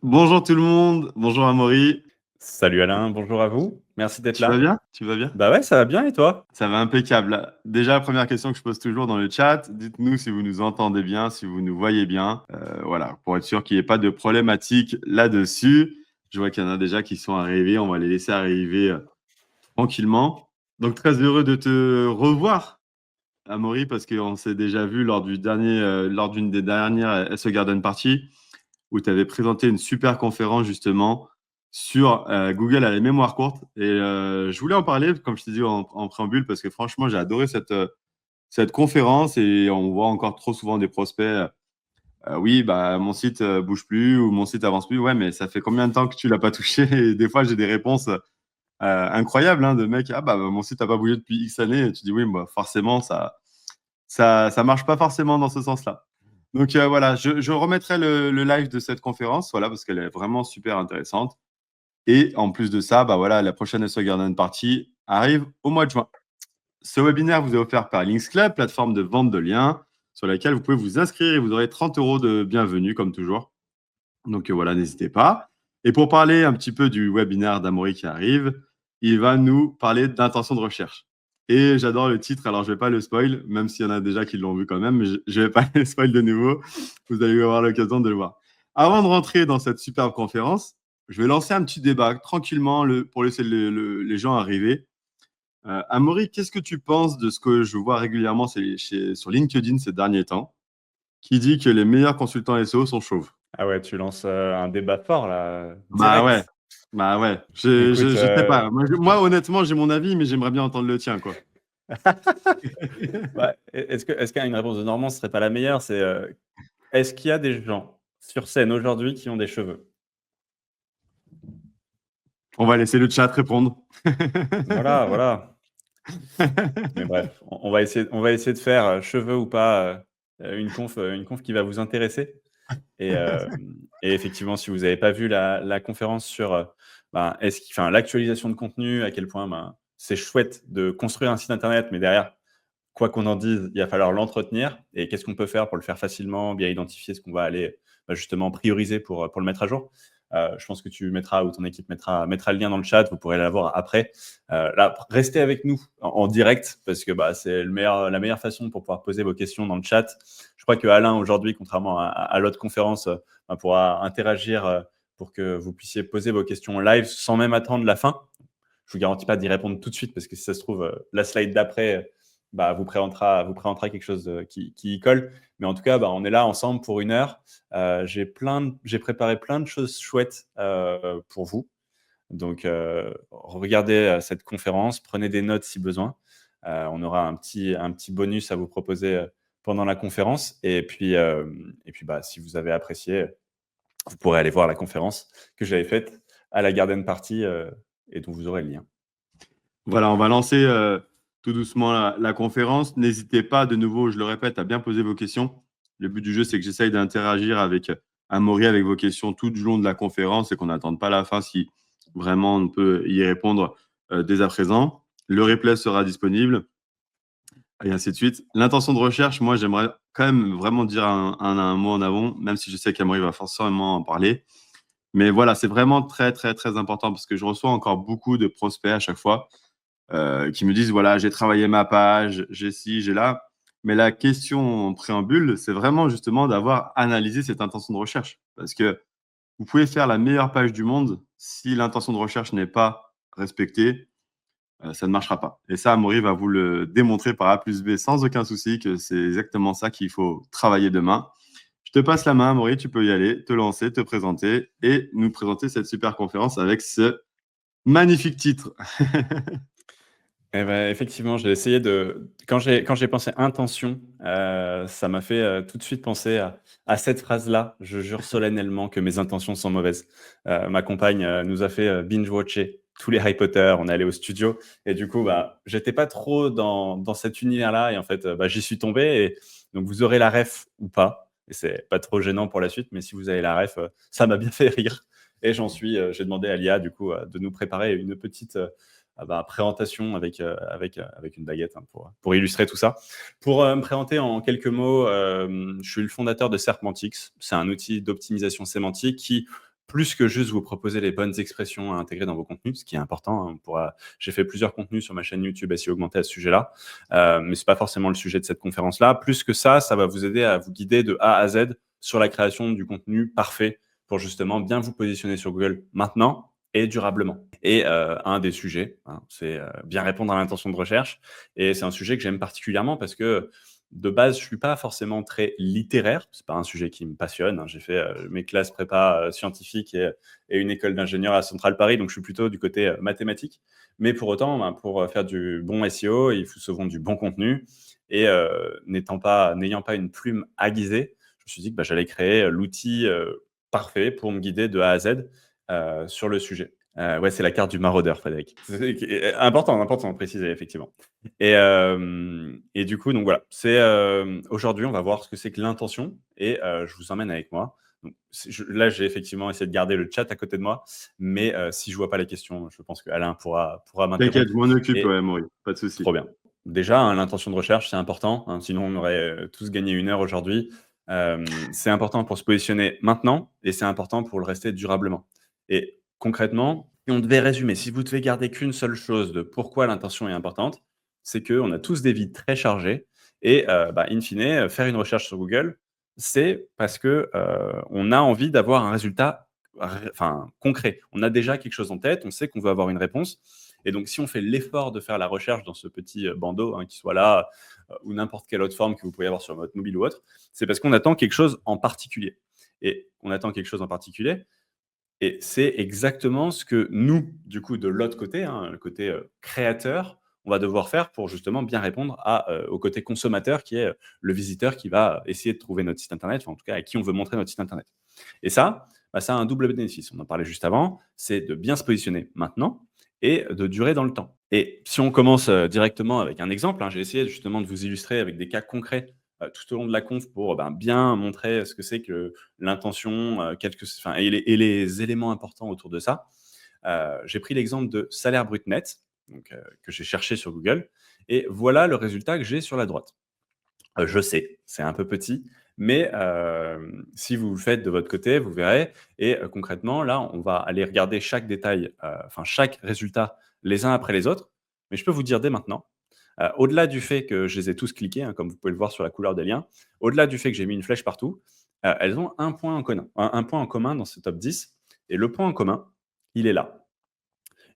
Bonjour tout le monde, bonjour Amaury. Salut Alain, bonjour à vous. Merci d'être Tu vas là. bien? Tu vas bien? Bah ouais, ça va bien et toi? Ça va impeccable. Déjà, la première question que je pose toujours dans le chat, dites-nous si vous nous entendez bien, si vous nous voyez bien. Voilà, pour être sûr qu'il n'y ait pas de problématique là-dessus. Je vois qu'il y en a déjà qui sont arrivés, on va les laisser arriver tranquillement. Donc, très heureux de te revoir, Amaury, parce qu'on s'est déjà vu lors d'une des dernières SE Garden Party, où tu avais présenté une super conférence justement sur Google à la mémoire courte. Et je voulais en parler, comme je t'ai dit en préambule, parce que franchement, j'ai adoré cette conférence et on voit encore trop souvent des prospects. Oui, bah, mon site bouge plus ou mon site avance plus. Ouais, mais ça fait combien de temps que tu l'as pas touché? Et des fois, j'ai des réponses incroyables hein, de mecs. Ah bah mon site n'a pas bougé depuis X années. Et tu dis oui, bah, forcément, ça marche pas forcément dans ce sens-là. Donc voilà, je remettrai le live de cette conférence, voilà, parce qu'elle est vraiment super intéressante. Et en plus de ça, bah voilà, la prochaine SEO Garden Party arrive au mois de juin. Ce webinaire vous est offert par Links Club, plateforme de vente de liens, sur laquelle vous pouvez vous inscrire et vous aurez 30 euros de bienvenue, comme toujours. Donc voilà, n'hésitez pas. Et pour parler un petit peu du webinaire d'Amaury qui arrive, il va nous parler d'intention de recherche. Et j'adore le titre, alors je ne vais pas le spoil, même s'il y en a déjà qui l'ont vu quand même, mais je ne vais pas le spoil de nouveau. Vous allez avoir l'occasion de le voir. Avant de rentrer dans cette superbe conférence, je vais lancer un petit débat tranquillement pour laisser les gens arriver. Amaury, qu'est-ce que tu penses de ce que je vois régulièrement sur LinkedIn ces derniers temps, qui dit que les meilleurs consultants SEO sont chauves? Ah ouais, tu lances un débat fort là, Bah ouais, direct. bah ouais. Écoute, Je sais pas. Moi, honnêtement, j'ai mon avis, mais j'aimerais bien entendre le tien, quoi. ouais, est-ce qu'il y a une réponse de Normand, ce serait pas la meilleure? C'est est-ce qu'il y a des gens sur scène aujourd'hui qui ont des cheveux? On va laisser le chat répondre. Voilà, voilà. Mais bref, on va essayer de faire cheveux ou pas une conf qui va vous intéresser. Et, euh, et effectivement, si vous n'avez pas vu la conférence sur l'actualisation de contenu, à quel point c'est chouette de construire un site internet, mais derrière, quoi qu'on en dise, il va falloir l'entretenir. Et qu'est-ce qu'on peut faire pour le faire facilement, bien identifier ce qu'on va aller justement prioriser pour le mettre à jour. Je pense que tu mettras, ou ton équipe mettra le lien dans le chat, vous pourrez l'avoir après. Là, restez avec nous en direct, parce que c'est la meilleure façon pour pouvoir poser vos questions dans le chat. Je crois que Alain, aujourd'hui, contrairement à l'autre conférence, pourra interagir pour que vous puissiez poser vos questions live sans même attendre la fin. Je ne vous garantis pas d'y répondre tout de suite, parce que si ça se trouve, la slide d'après vous présentera quelque chose qui y colle. Mais en tout cas, on est là ensemble pour 1 heure. J'ai préparé plein de choses chouettes pour vous. Donc, regardez cette conférence, prenez des notes si besoin. On aura un petit bonus à vous proposer pendant la conférence. Et puis, si vous avez apprécié, vous pourrez aller voir la conférence que j'avais faite à la Garden Party et dont vous aurez le lien. Voilà, on va lancer tout doucement la conférence. N'hésitez pas, de nouveau, je le répète, à bien poser vos questions. Le but du jeu, c'est que j'essaye d'interagir avec Amaury, avec vos questions tout du long de la conférence et qu'on n'attende pas la fin si vraiment on peut y répondre dès à présent. Le replay sera disponible et ainsi de suite. L'intention de recherche, moi, j'aimerais quand même vraiment dire un mot en avant, même si je sais qu'Amaury va forcément en parler. Mais voilà, c'est vraiment très, très, très important parce que je reçois encore beaucoup de prospects à chaque fois qui me disent, voilà, j'ai travaillé ma page, j'ai ci, j'ai là. Mais la question en préambule, c'est vraiment justement d'avoir analysé cette intention de recherche. Parce que vous pouvez faire la meilleure page du monde, si l'intention de recherche n'est pas respectée, ça ne marchera pas. Et ça, Amaury va vous le démontrer par A plus B sans aucun souci que c'est exactement ça qu'il faut travailler demain. Je te passe la main, Amaury, tu peux y aller, te lancer, te présenter et nous présenter cette super conférence avec ce magnifique titre. Eh ben, effectivement, j'ai essayé de quand j'ai pensé intention, ça m'a fait, tout de suite penser à cette phrase-là: «Je jure solennellement que mes intentions sont mauvaises». Ma compagne, nous a fait, binge-watcher tous les Harry Potter. On est allé au studio et du coup, j'étais pas trop dans cet univers-là et en fait, j'y suis tombé. Et donc vous aurez la ref ou pas, et c'est pas trop gênant pour la suite, mais si vous avez la ref, ça m'a bien fait rire. Et j'ai demandé à l'IA du coup, de nous préparer une petite, présentation avec une baguette, hein, pour illustrer tout ça. Pour me présenter en quelques mots, je suis le fondateur de Serpentix. C'est un outil d'optimisation sémantique qui plus que juste vous proposer les bonnes expressions à intégrer dans vos contenus, ce qui est important, hein. J'ai fait plusieurs contenus sur ma chaîne YouTube SEO augmenté à ce sujet-là, mais c'est pas forcément le sujet de cette conférence-là. Plus que ça va vous aider à vous guider de A à Z sur la création du contenu parfait pour justement bien vous positionner sur Google maintenant et durablement. Et un des sujets, hein, c'est bien répondre à l'intention de recherche. Et c'est un sujet que j'aime particulièrement parce que de base, je suis pas forcément très littéraire. C'est pas un sujet qui me passionne, hein. J'ai fait mes classes prépa scientifiques et une école d'ingénieur à Centrale Paris, donc je suis plutôt du côté mathématique. Mais pour autant, ben, pour faire du bon SEO, il faut souvent du bon contenu. Et n'ayant pas une plume aiguisée, je me suis dit que j'allais créer l'outil parfait pour me guider de A à Z sur le sujet. Ouais, c'est la carte du maraudeur, Frédéric. C'est important de préciser, effectivement. Et du coup, donc voilà. Aujourd'hui, on va voir ce que c'est que l'intention et je vous emmène avec moi. Donc, là, j'ai effectivement essayé de garder le chat à côté de moi, mais si je vois pas les questions, je pense qu'Alain pourra m'interrompre. T'inquiète, je m'en occupe, Et ouais, Maury, pas de souci. trop bien. Déjà, hein, l'intention de recherche, c'est important, hein, sinon on aurait tous gagné 1 heure aujourd'hui. C'est important pour se positionner maintenant et c'est important pour le rester durablement. Et concrètement, si on devait résumer, si vous devez garder qu'une seule chose de pourquoi l'intention est importante, c'est qu'on a tous des vies très chargées et in fine, faire une recherche sur Google, c'est parce que on a envie d'avoir un résultat concret. On a déjà quelque chose en tête, on sait qu'on veut avoir une réponse. Et donc, si on fait l'effort de faire la recherche dans ce petit bandeau, hein, qui soit là, ou n'importe quelle autre forme que vous pouvez avoir sur votre mobile ou autre, c'est parce qu'on attend quelque chose en particulier. Et on attend quelque chose en particulier, et c'est exactement ce que nous, du coup, de l'autre côté, hein, le côté créateur, on va devoir faire pour justement bien répondre au côté consommateur, qui est le visiteur qui va essayer de trouver notre site internet, enfin, en tout cas à qui on veut montrer notre site internet. Et ça a un double bénéfice. On en parlait juste avant, c'est de bien se positionner maintenant et de durer dans le temps. Et si on commence directement avec un exemple, hein, j'ai essayé justement de vous illustrer avec des cas concrets tout au long de la conf pour bien montrer ce que c'est que l'intention, et les éléments importants autour de ça. J'ai pris l'exemple de salaire brut net, donc, que j'ai cherché sur Google, et voilà le résultat que j'ai sur la droite. Je sais, c'est un peu petit, mais si vous le faites de votre côté, vous verrez. Et concrètement, là, on va aller regarder chaque détail, chaque résultat les uns après les autres. Mais je peux vous dire dès maintenant, au-delà du fait que je les ai tous cliqués, hein, comme vous pouvez le voir sur la couleur des liens, au-delà du fait que j'ai mis une flèche partout, elles ont un point en commun, un point en commun dans ce top 10. Et le point en commun, il est là.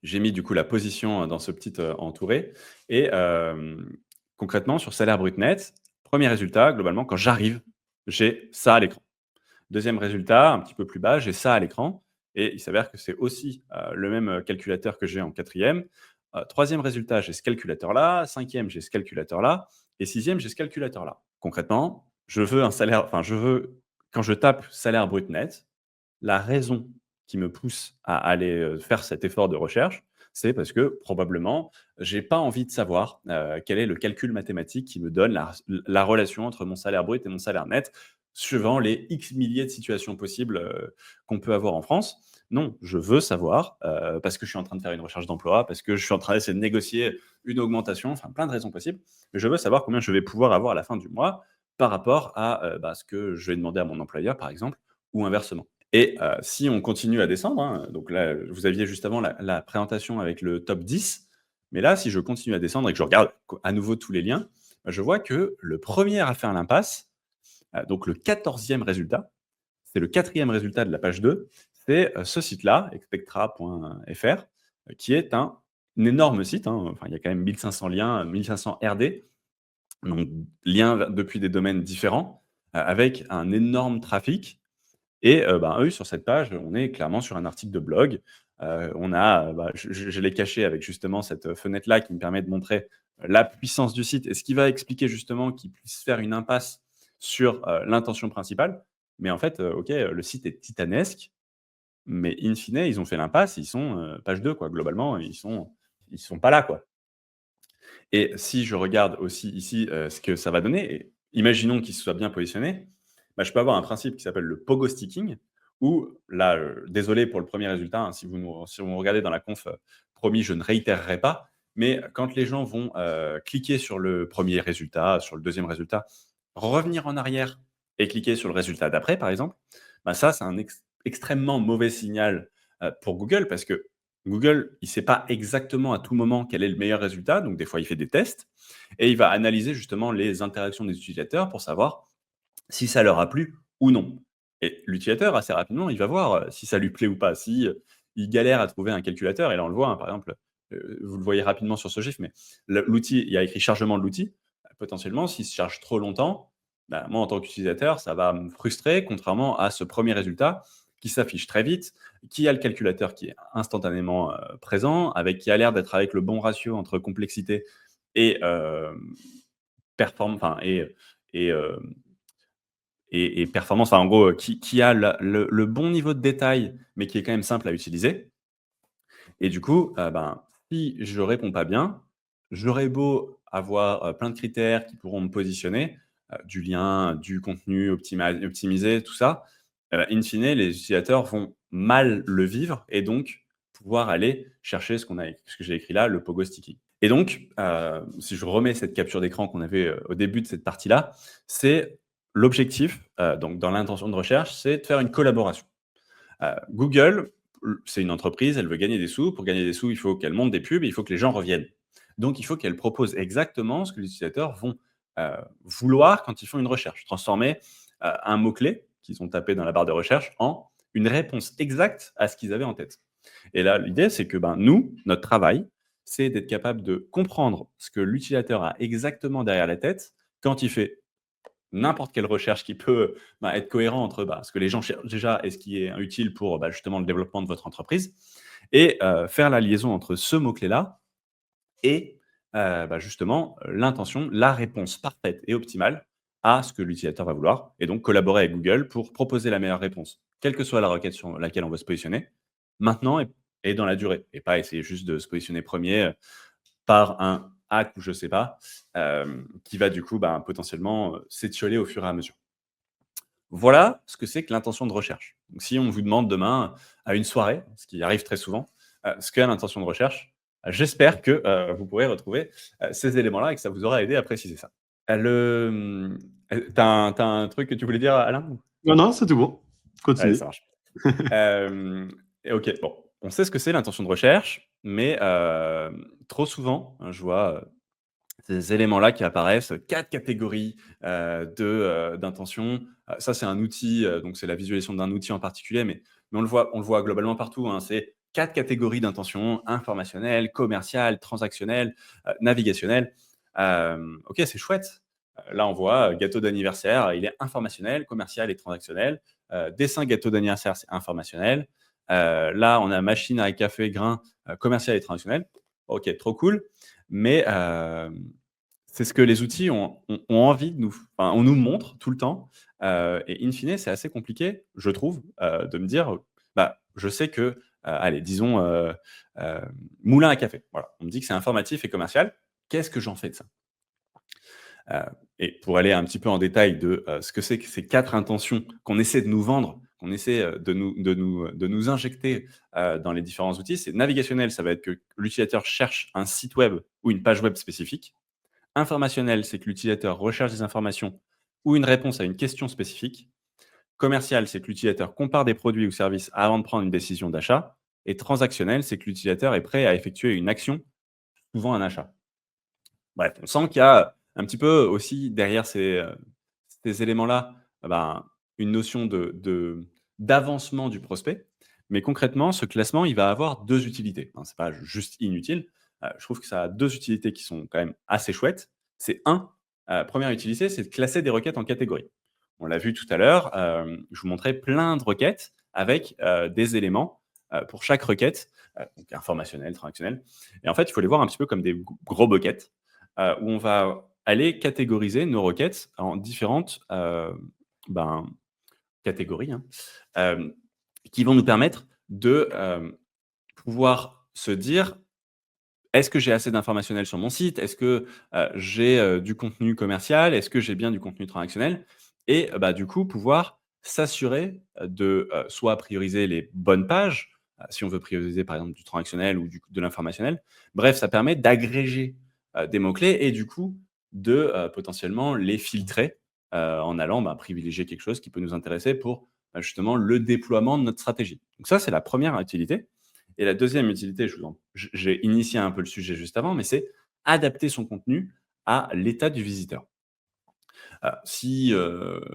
J'ai mis du coup la position dans ce petit entouré. Et concrètement, sur salaire brut net, premier résultat, globalement, quand j'arrive, j'ai ça à l'écran. Deuxième résultat, un petit peu plus bas, j'ai ça à l'écran. Et il s'avère que c'est aussi le même calculateur que j'ai en quatrième. Troisième résultat, j'ai ce calculateur-là. Cinquième, j'ai ce calculateur-là. Et sixième, j'ai ce calculateur-là. Concrètement, quand je tape salaire brut net, la raison qui me pousse à aller faire cet effort de recherche, c'est parce que probablement, j'ai pas envie de savoir quel est le calcul mathématique qui me donne la relation entre mon salaire brut et mon salaire net, suivant les X milliers de situations possibles qu'on peut avoir en France. Non, je veux savoir, parce que je suis en train de faire une recherche d'emploi, parce que je suis en train d'essayer de négocier une augmentation, enfin plein de raisons possibles, mais je veux savoir combien je vais pouvoir avoir à la fin du mois par rapport à ce que je vais demander à mon employeur, par exemple, ou inversement. Et si on continue à descendre, hein, donc là, vous aviez juste avant la présentation avec le top 10, mais là, si je continue à descendre et que je regarde à nouveau tous les liens, je vois que le premier à faire l'impasse, donc le 14e résultat, c'est le 4e résultat de la page 2, c'est ce site-là, expectra.fr, qui est un énorme site, hein, enfin, il y a quand même 1500 liens, 1500 RD, donc liens depuis des domaines différents, avec un énorme trafic. Et eux, sur cette page, on est clairement sur un article de blog. On a, je l'ai caché avec justement cette fenêtre-là qui me permet de montrer la puissance du site et ce qui va expliquer justement qu'il puisse faire une impasse sur l'intention principale. Mais en fait, OK, le site est titanesque, mais in fine, ils ont fait l'impasse, ils sont page 2, quoi. Globalement, ils sont pas là, quoi. Et si je regarde aussi ici ce que ça va donner, et imaginons qu'ils se soient bien positionnés, je peux avoir un principe qui s'appelle le pogo sticking, où là, désolé pour le premier résultat, hein, si vous me regardez dans la conf, promis, je ne réitérerai pas, mais quand les gens vont cliquer sur le premier résultat, sur le deuxième résultat, revenir en arrière et cliquer sur le résultat d'après, par exemple, ça, c'est extrêmement mauvais signal pour Google parce que Google, il ne sait pas exactement à tout moment quel est le meilleur résultat. Donc, des fois, il fait des tests et il va analyser justement les interactions des utilisateurs pour savoir si ça leur a plu ou non. Et l'utilisateur, assez rapidement, il va voir si ça lui plaît ou pas. Si il galère à trouver un calculateur, et là on le voit, hein, par exemple, vous le voyez rapidement sur ce GIF, mais l'outil, il y a écrit chargement de l'outil. Potentiellement, s'il se charge trop longtemps, bah, moi en tant qu'utilisateur, ça va me frustrer, contrairement à ce premier résultat qui s'affiche très vite, qui a le calculateur qui est instantanément présent, qui a l'air d'être avec le bon ratio entre complexité et enfin, et, euh, et performance, enfin, en gros, qui a le bon niveau de détail, mais qui est quand même simple à utiliser. Et du coup, ben, si je réponds pas bien, j'aurais beau avoir plein de critères qui pourront me positionner, du lien, du contenu optimisé, tout ça, in fine, les utilisateurs vont mal le vivre et donc pouvoir aller chercher ce que j'ai écrit là, le pogo sticky. Et donc, si je remets cette capture d'écran qu'on avait au début de cette partie-là, c'est l'objectif, donc dans l'intention de recherche, c'est de faire une collaboration. Google, c'est une entreprise, elle veut gagner des sous. Pour gagner des sous, il faut qu'elle monte des pubs et il faut que les gens reviennent. Donc, il faut qu'elle propose exactement ce que les utilisateurs vont vouloir quand ils font une recherche. Transformer un mot-clé qu'ils ont tapé dans la barre de recherche en une réponse exacte à ce qu'ils avaient en tête. Et là, l'idée, c'est que nous, notre travail, c'est d'être capable de comprendre ce que l'utilisateur a exactement derrière la tête quand il fait n'importe quelle recherche qui peut être cohérent entre ce que les gens cherchent déjà et ce qui est utile pour justement le développement de votre entreprise. Et faire la liaison entre ce mot-clé-là et justement l'intention, la réponse parfaite et optimale à ce que l'utilisateur va vouloir. Et donc collaborer avec Google pour proposer la meilleure réponse, quelle que soit la requête sur laquelle on va se positionner, maintenant et dans la durée. Et pas essayer juste de se positionner premier par un hack ou je sais pas, qui va du coup potentiellement s'étioler au fur et à mesure. Voilà ce que c'est que l'intention de recherche. Donc, si on vous demande demain à une soirée, ce qui arrive très souvent, ce qu'est l'intention de recherche, j'espère que vous pourrez retrouver ces éléments-là et que ça vous aura aidé à préciser ça. T'as un truc que tu voulais dire, Alain? Non, non, c'est tout bon. Allez, Continue. ça marche. Ok, bon, on sait ce que c'est l'intention de recherche, mais trop souvent, hein, je vois ces éléments-là qui apparaissent, 4 catégories d'intention. Ça, c'est un outil, donc c'est la visualisation d'un outil en particulier, mais on le voit globalement partout, hein. C'est 4 catégories d'intention: informationnelle, commerciale, transactionnelle, navigationnelle. Ok, c'est chouette. Là, on voit gâteau d'anniversaire, il est informationnel, commercial et transactionnel. Dessin gâteau d'anniversaire, c'est informationnel. Là, on a machine à café grain, commercial et transactionnel. Ok, trop cool. Mais c'est ce que les outils ont envie de nous, enfin, on nous montre tout le temps. Et in fine, c'est assez compliqué, je trouve, de me dire, je sais que, allez, disons, moulin à café. Voilà, on me dit que c'est informatif et commercial. Qu'est-ce que j'en fais de ça? Et pour aller un petit peu en détail de ce que c'est que ces 4 intentions qu'on essaie de nous vendre, qu'on essaie de nous injecter dans les différents outils, c'est navigationnel, ça va être que l'utilisateur cherche un site web ou une page web spécifique. Informationnel, c'est que l'utilisateur recherche des informations ou une réponse à une question spécifique. Commercial, c'est que l'utilisateur compare des produits ou services avant de prendre une décision d'achat. Et transactionnel, c'est que l'utilisateur est prêt à effectuer une action, souvent un achat. Bref, on sent qu'il y a un petit peu aussi derrière ces éléments-là, une notion d'avancement du prospect. Mais concrètement, ce classement, il va avoir 2 utilités, hein. C'est pas juste inutile. Je trouve que ça a 2 utilités qui sont quand même assez chouettes. C'est 1, première utilité, c'est de classer des requêtes en catégories. On l'a vu tout à l'heure, je vous montrais plein de requêtes avec, des éléments, pour chaque requête, donc informationnelle, transactionnelle. Et en fait, il faut les voir un petit peu comme des gros buckets où on va aller catégoriser nos requêtes en différentes catégories, hein, qui vont nous permettre de pouvoir se dire: est-ce que j'ai assez d'informationnel sur mon site? Est-ce que j'ai du contenu commercial? Est-ce que j'ai bien du contenu transactionnel? Et du coup, pouvoir s'assurer de soit prioriser les bonnes pages, si on veut prioriser par exemple du transactionnel ou de l'informationnel. Bref, ça permet d'agréger des mots-clés et du coup de potentiellement les filtrer en allant privilégier quelque chose qui peut nous intéresser pour justement le déploiement de notre stratégie. Donc ça, c'est la première utilité. Et la deuxième utilité, j'ai initié un peu le sujet juste avant, mais c'est adapter son contenu à l'état du visiteur. Si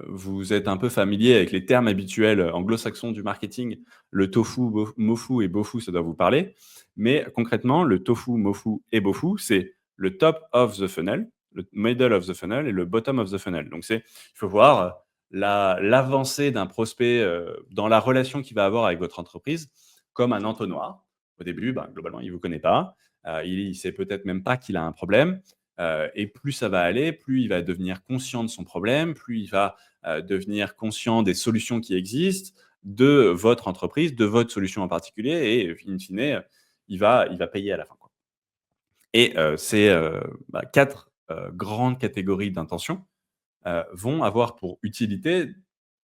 vous êtes un peu familier avec les termes habituels anglo-saxons du marketing, le tofu, mofu et bofu, ça doit vous parler. Mais concrètement, le tofu, mofu et bofu, c'est le top of the funnel, le middle of the funnel et le bottom of the funnel. Donc, il faut voir l'avancée d'un prospect dans la relation qu'il va avoir avec votre entreprise comme un entonnoir. Au début, globalement, il ne vous connaît pas. Il ne sait peut-être même pas qu'il a un problème. Et plus ça va aller, plus il va devenir conscient de son problème, plus il va devenir conscient des solutions qui existent, de votre entreprise, de votre solution en particulier, et in fine, il va payer à la fin, quoi. Et ces 4 grandes catégories d'intentions vont avoir pour utilité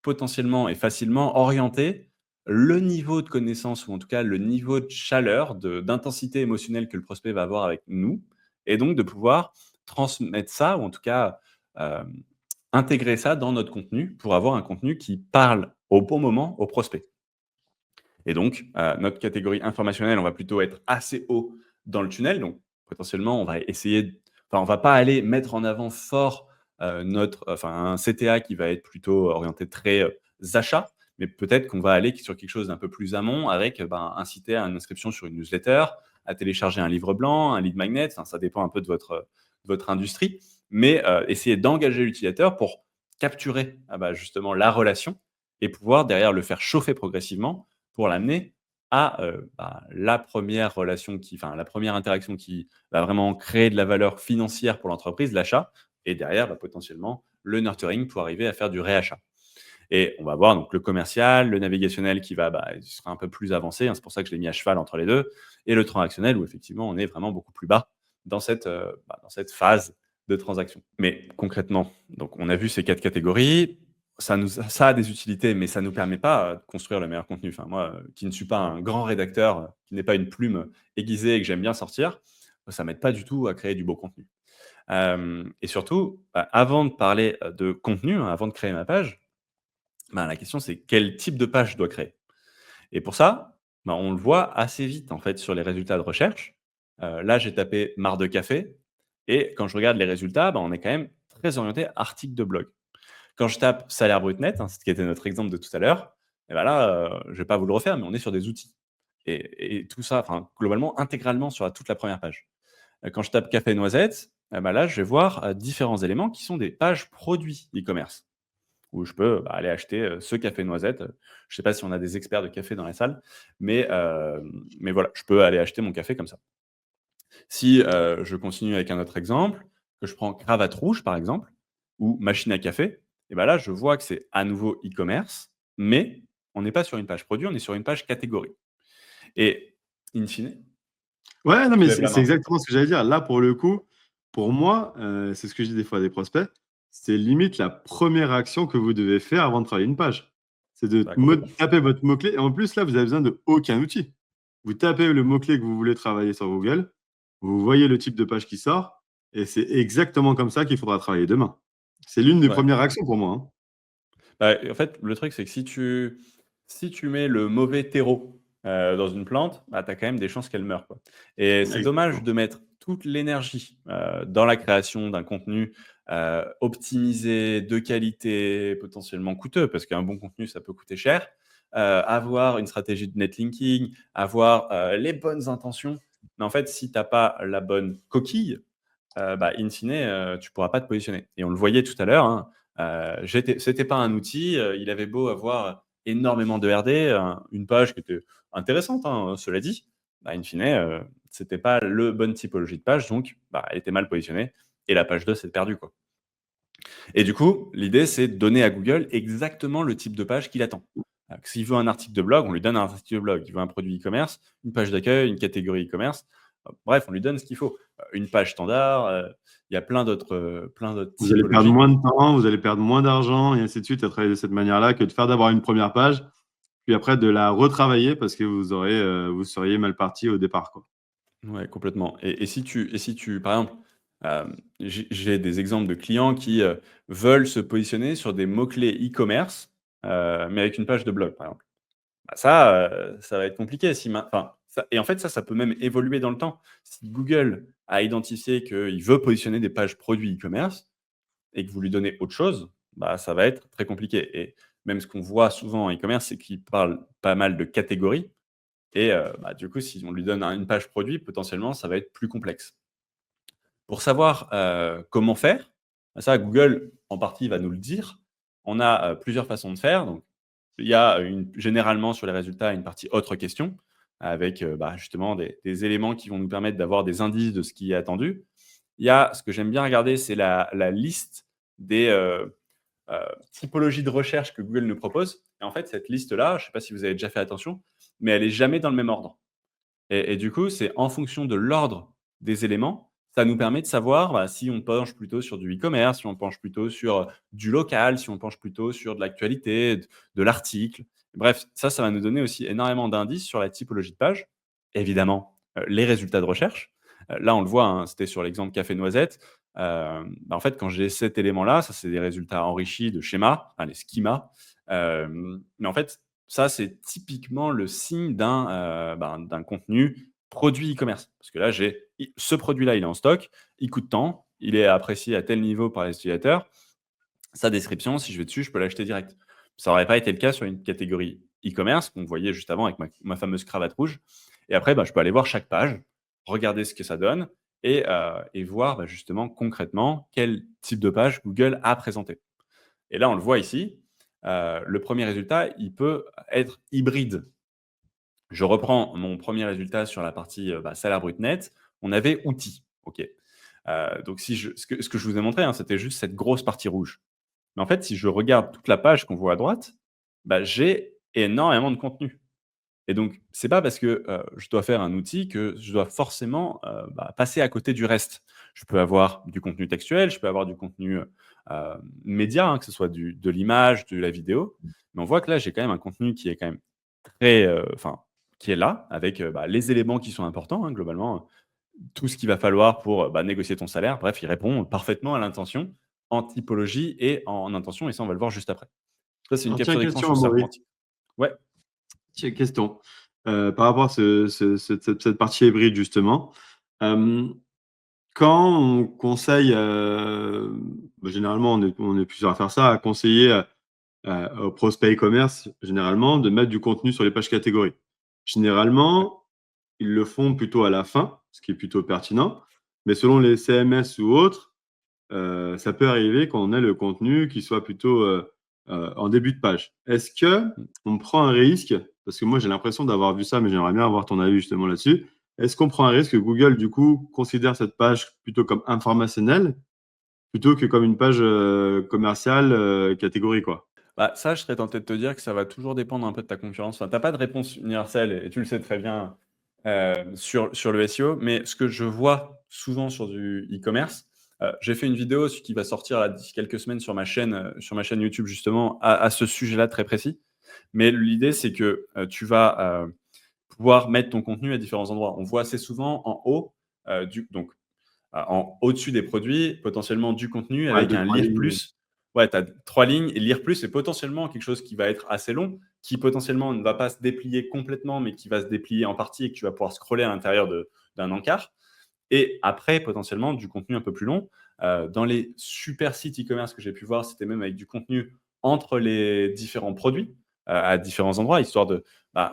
potentiellement et facilement orienter le niveau de connaissance ou en tout cas le niveau de chaleur, d'intensité émotionnelle que le prospect va avoir avec nous, et donc de pouvoir transmettre ça ou en tout cas euh, intégrer ça dans notre contenu pour avoir un contenu qui parle au bon moment au prospect. Et donc, notre catégorie informationnelle, on va plutôt être assez haut dans le tunnel. Donc, potentiellement, on va on va pas aller mettre en avant fort un CTA qui va être plutôt orienté très achats, mais peut-être qu'on va aller sur quelque chose d'un peu plus amont avec inciter à une inscription sur une newsletter, à télécharger un livre blanc, un lead magnet. Enfin, ça dépend un peu de votre industrie, mais essayer d'engager l'utilisateur pour capturer justement la relation et pouvoir derrière le faire chauffer progressivement pour l'amener à la première la première interaction qui va vraiment créer de la valeur financière pour l'entreprise, l'achat, et derrière, potentiellement, le nurturing pour arriver à faire du réachat. Et on va voir donc le commercial, le navigationnel qui sera un peu plus avancé, hein, c'est pour ça que je l'ai mis à cheval entre les deux, et le transactionnel où effectivement on est vraiment beaucoup plus bas dans cette phase de transaction. Mais concrètement, donc on a vu ces 4 catégories. Ça a des utilités, mais ça ne nous permet pas de construire le meilleur contenu. Enfin, moi, qui ne suis pas un grand rédacteur, qui n'est pas une plume aiguisée et que j'aime bien sortir, ça ne m'aide pas du tout à créer du beau contenu. Et surtout, avant de parler de contenu, hein, avant de créer ma page, la question c'est quel type de page je dois créer. Et pour ça, on le voit assez vite en fait sur les résultats de recherche. Là, j'ai tapé marre de café et quand je regarde les résultats, on est quand même très orienté article de blog. Quand je tape salaire brut net, hein, ce qui était notre exemple de tout à l'heure, et là, je ne vais pas vous le refaire, mais on est sur des outils. Et tout ça, globalement, intégralement sur toute la première page. Quand je tape café noisette, là, je vais voir différents éléments qui sont des pages produits e-commerce, où je peux aller acheter ce café noisette. Je ne sais pas si on a des experts de café dans la salle, mais voilà, je peux aller acheter mon café comme ça. Si je continue avec un autre exemple, que je prends cravate rouge, par exemple, ou machine à café, et là, je vois que c'est à nouveau e-commerce, mais on n'est pas sur une page produit, on est sur une page catégorie. Et in fine, Ouais, non, tu mais lèves la c'est main. exactement ce que j'allais dire. Là, pour le coup, pour moi, c'est ce que je dis des fois à des prospects, c'est limite la première action que vous devez faire avant de travailler une page. C'est de Complètement. taper votre mot-clé. Et en plus, là, vous avez besoin de aucun outil. Vous tapez le mot-clé que vous voulez travailler sur Google, vous voyez le type de page qui sort, et c'est exactement comme ça qu'il faudra travailler demain. C'est l'une des Ouais. premières actions pour moi, hein. En fait, le truc, c'est que si tu mets le mauvais terreau dans une plante, tu as quand même des chances qu'elle meure, quoi. Et c'est dommage Exactement. de mettre toute l'énergie dans la création d'un contenu optimisé, de qualité, potentiellement coûteux, parce qu'un bon contenu, ça peut coûter cher. Avoir une stratégie de netlinking, avoir les bonnes intentions. Mais en fait, si tu n'as pas la bonne coquille, in fine, tu pourras pas te positionner. Et on le voyait tout à l'heure, hein, c'était pas un outil, il avait beau avoir énormément de RD, une page qui était intéressante, hein, cela dit, in fine, c'était pas le bonne typologie de page, donc elle était mal positionnée et la page 2 s'est perdue, quoi. Et du coup, l'idée, c'est de donner à Google exactement le type de page qu'il attend. S'il veut un article de blog, on lui donne un article de blog. Il veut un produit e-commerce, une page d'accueil, une catégorie e-commerce. Bref, on lui donne ce qu'il faut. Une page standard, il y a plein d'autres Vous allez perdre typologies. moins de temps, vous allez perdre moins d'argent, et ainsi de suite, à travailler de cette manière-là, que de faire d'avoir une première page, puis après de la retravailler parce que vous seriez mal parti au départ, quoi. Ouais, complètement. Et si tu, par exemple, j'ai des exemples de clients qui veulent se positionner sur des mots-clés e-commerce, mais avec une page de blog, par exemple. Bah, ça va être compliqué si main enfin, ça et en fait, ça peut même évoluer dans le temps. Si Google a identifié qu'il veut positionner des pages produits e-commerce et que vous lui donnez autre chose, bah, ça va être très compliqué et même ce qu'on voit souvent en e-commerce, c'est qu'il parle pas mal de catégories et bah, du coup, si on lui donne une page produit, potentiellement, ça va être plus complexe. Pour savoir, comment faire, bah, ça Google, en partie, va nous le dire. On a, plusieurs façons de faire. Donc, il y a généralement sur les résultats, une partie autres questions avec, bah, justement des éléments qui vont nous permettre d'avoir des indices de ce qui est attendu. Il y a ce que j'aime bien regarder, c'est la liste des, typologies de recherche que Google nous propose et en fait, cette liste-là, je ne sais pas si vous avez déjà fait attention, mais elle est jamais dans le même ordre. Et du coup, c'est en fonction de l'ordre des éléments, ça nous permet de savoir, bah, si on penche plutôt sur du e-commerce, si on penche plutôt sur, du local, si on penche plutôt sur de l'actualité, de l'article. Bref, ça va nous donner aussi énormément d'indices sur la typologie de page. Évidemment, les résultats de recherche. Là, on le voit, hein, c'était sur l'exemple café noisette. Bah, en fait, quand j'ai cet élément-là, ça, c'est des résultats enrichis de schémas, enfin les schemas. Mais en fait, ça, c'est typiquement le signe d'un contenu produit e-commerce. Parce que là, j'ai ce produit-là, il est en stock, il coûte tant, il est apprécié à tel niveau par les utilisateurs. Sa description, si je vais dessus, je peux l'acheter direct. Ça n'aurait pas été le cas sur une catégorie e-commerce qu'on voyait juste avant avec ma fameuse cravate rouge. Et après, bah, je peux aller voir chaque page, regarder ce que ça donne et voir bah, justement concrètement quel type de page Google a présenté. Et là, on le voit ici, le premier résultat, il peut être hybride. Je reprends mon premier résultat sur la partie, salaire brut net. On avait outils, OK. Donc si je ce que je vous ai montré, hein, c'était juste cette grosse partie rouge. Mais en fait, si je regarde toute la page qu'on voit à droite, bah, j'ai énormément de contenu. Et donc, c'est pas parce que, je dois faire un outil que je dois forcément, passer à côté du reste. Je peux avoir du contenu textuel, je peux avoir du contenu, média, hein, que ce soit de l'image, de la vidéo. Mais on voit que là, j'ai quand même un contenu qui est quand même très, enfin, qui est là avec, les éléments qui sont importants, hein, globalement, tout ce qu'il va falloir pour, négocier ton salaire. Bref, il répond parfaitement à l'intention en typologie et en intention et ça, on va le voir juste après. Ça, c'est une Alors, tiens, capture d'écran, je question, trouve ça Amaury. pratique. Ouais. Tiens, question. Par rapport à cette partie hybride, justement. Euh, Quand on conseille, généralement, on est plusieurs à faire ça, à conseiller aux prospects e-commerce, généralement, de mettre du contenu sur les pages catégories. Généralement, ils le font plutôt à la fin, ce qui est plutôt pertinent. Mais selon les CMS ou autres, ça peut arriver qu'on ait le contenu qui soit plutôt en début de page. Est-ce que on prend un risque, parce que moi j'ai l'impression d'avoir vu ça, mais j'aimerais bien avoir ton avis justement là-dessus. Est-ce qu'on prend un risque que Google, du coup, considère cette page plutôt comme informationnelle plutôt que comme une page commerciale catégorie, quoi? Bah, ça, je serais tenté de te dire que ça va toujours dépendre un peu de ta concurrence. Enfin, tu as pas de réponse universelle et tu le sais très bien, sur le SEO. Mais ce que je vois souvent sur du e-commerce, j'ai fait une vidéo qui va sortir là d'ici quelques semaines sur ma chaîne YouTube justement à ce sujet-là très précis. Mais l'idée, c'est que, tu vas, pouvoir mettre ton contenu à différents endroits. On voit assez souvent en haut, en au-dessus des produits, potentiellement du contenu Ouais, avec deux, un trois lire lignes. plus. Ouais, tu as 3 lignes et lire plus, c'est potentiellement quelque chose qui va être assez long, qui potentiellement ne va pas se déplier complètement, mais qui va se déplier en partie et que tu vas pouvoir scroller à l'intérieur d'un encart. Et après, potentiellement, du contenu un peu plus long. Dans les super sites e-commerce que j'ai pu voir, c'était même avec du contenu entre les différents produits, à différents endroits, histoire de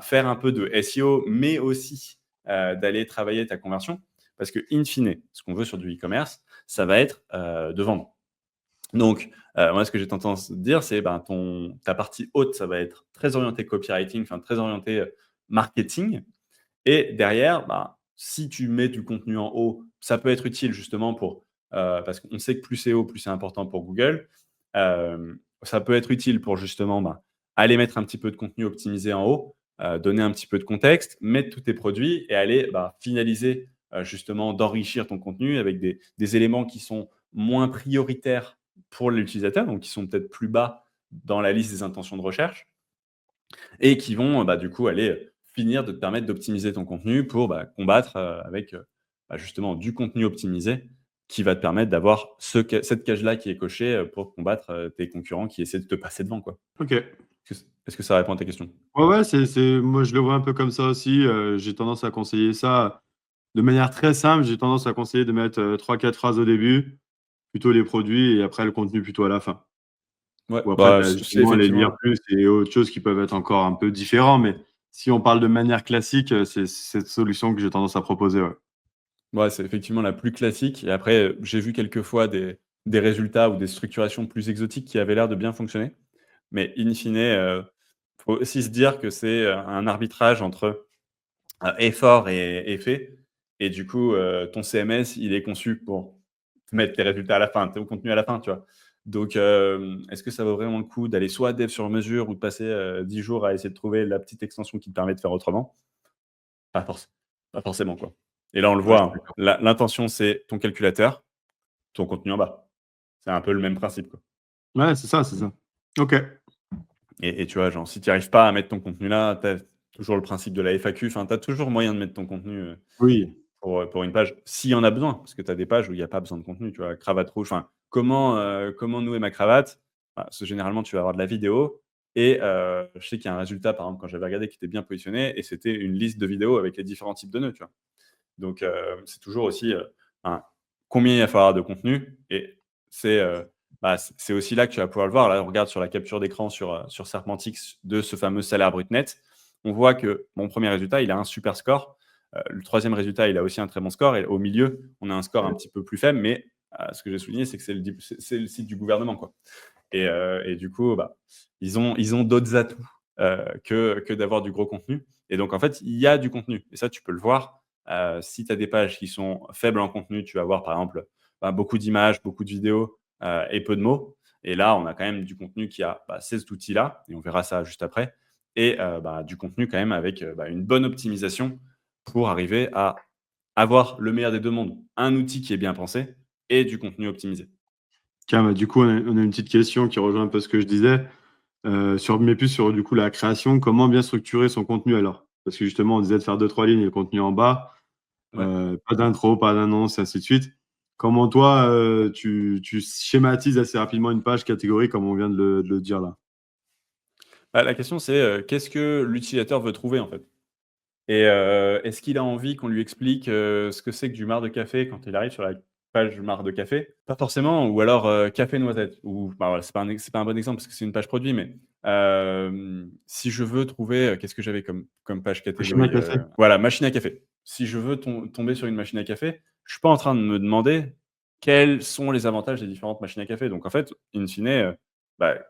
faire un peu de SEO, mais aussi d'aller travailler ta conversion. Parce que, in fine, ce qu'on veut sur du e-commerce, ça va être de vendre. Donc, moi, ce que j'ai tendance à dire, c'est ta partie haute, ça va être très orienté copywriting, enfin très orienté marketing. Et derrière, si tu mets du contenu en haut, ça peut être utile justement parce qu'on sait que plus c'est haut, plus c'est important pour Google. Ça peut être utile pour justement, aller mettre un petit peu de contenu optimisé en haut, donner un petit peu de contexte, mettre tous tes produits et aller, finaliser, justement d'enrichir ton contenu avec des éléments qui sont moins prioritaires pour l'utilisateur, donc qui sont peut-être plus bas dans la liste des intentions de recherche et qui vont, du coup, aller finir de te permettre d'optimiser ton contenu pour, combattre, avec, justement du contenu optimisé qui va te permettre d'avoir cette case-là qui est cochée, pour combattre, tes concurrents qui essaient de te passer devant, quoi. Ok. Est-ce que ça répond à ta question? Ouais, ouais, moi, je le vois un peu comme ça aussi. J'ai tendance à conseiller ça de manière très simple. J'ai tendance à conseiller de mettre 3-4 phrases au début, plutôt les produits, et après le contenu plutôt à la fin. Ouais, Ou après, tu bah, as c'est justement les lire effectivement. plus et autres choses qui peuvent être encore un peu différents. Mais si on parle de manière classique, c'est cette solution que j'ai tendance à proposer, ouais. Ouais, c'est effectivement la plus classique et après, j'ai vu quelques fois des résultats ou des structurations plus exotiques qui avaient l'air de bien fonctionner. Mais in fine, faut aussi se dire que c'est, un arbitrage entre, effort et effet et du coup, ton CMS, il est conçu pour te mettre tes résultats à la fin, ton contenu à la fin, tu vois? Donc, est-ce que ça vaut vraiment le coup d'aller soit dev sur mesure ou de passer, 10 jours à essayer de trouver la petite extension qui te permet de faire autrement? Pas forc pas forcément, quoi. Et là, on le Ouais, je voit, suis hein, d'accord. l'intention, c'est ton calculateur, ton contenu en bas. C'est un peu le même principe, quoi. Ouais, c'est ça, c'est ça. OK. Et tu vois, genre, si tu arrives pas à mettre ton contenu là, tu as toujours le principe de la FAQ, enfin, tu as toujours moyen de mettre ton contenu, Oui. pour une page, s'il y en a besoin. Parce que tu as des pages où il y a pas besoin de contenu, tu vois? Cravate rouge, enfin, comment nouer ma cravate? Bah, parce que généralement, tu vas avoir de la vidéo et je sais qu'il y a un résultat, par exemple, quand j'avais regardé, qui était bien positionné et c'était une liste de vidéos avec les différents types de nœuds, tu vois? Donc, c'est toujours aussi, un combien il va falloir de contenu et c'est, c'est aussi là que tu vas pouvoir le voir. Là, on regarde sur la capture d'écran sur Serpentix de ce fameux salaire brut net. On voit que mon premier résultat, il a un super score. Le troisième résultat, il a aussi un très bon score et au milieu, on a un score un petit peu plus faible, mais ce que j'ai souligné, c'est que c'est le site du gouvernement, quoi. Et du coup, ils ont d'autres atouts, que d'avoir du gros contenu et donc en fait, il y a du contenu et ça, tu peux le voir. Si tu as des pages qui sont faibles en contenu, tu vas avoir par exemple, beaucoup d'images, beaucoup de vidéos, et peu de mots et là, on a quand même du contenu qui a, cet outil-là et on verra ça juste après et du contenu quand même avec, une bonne optimisation pour arriver à avoir le meilleur des 2 mondes. Un outil qui est bien pensé et du contenu optimisé. Tiens, bah, du coup, on a une petite question qui rejoint un peu ce que je disais, mais plus sur, du coup, la création. Comment bien structurer son contenu alors? Parce que justement, on disait de faire 2-3 lignes et le contenu en bas, Ouais. pas d'intro, pas d'annonce, et ainsi de suite. Comment toi, tu schématises assez rapidement une page catégorie comme on vient de le dire là? Bah, la question c'est, qu'est-ce que l'utilisateur veut trouver, en fait? Et est-ce qu'il a envie qu'on lui explique, ce que c'est que du marc de café quand il arrive sur la page marc de café? Pas forcément ou alors, café noisette ou voilà, c'est pas un bon exemple parce que c'est une page produit, mais si je veux trouver, qu'est-ce que j'avais comme page Machine à catégorie? café? Voilà, machine à café. Si je veux tomber sur une machine à café, je suis pas en train de me demander quels sont les avantages des différentes machines à café. Donc en fait, in fine,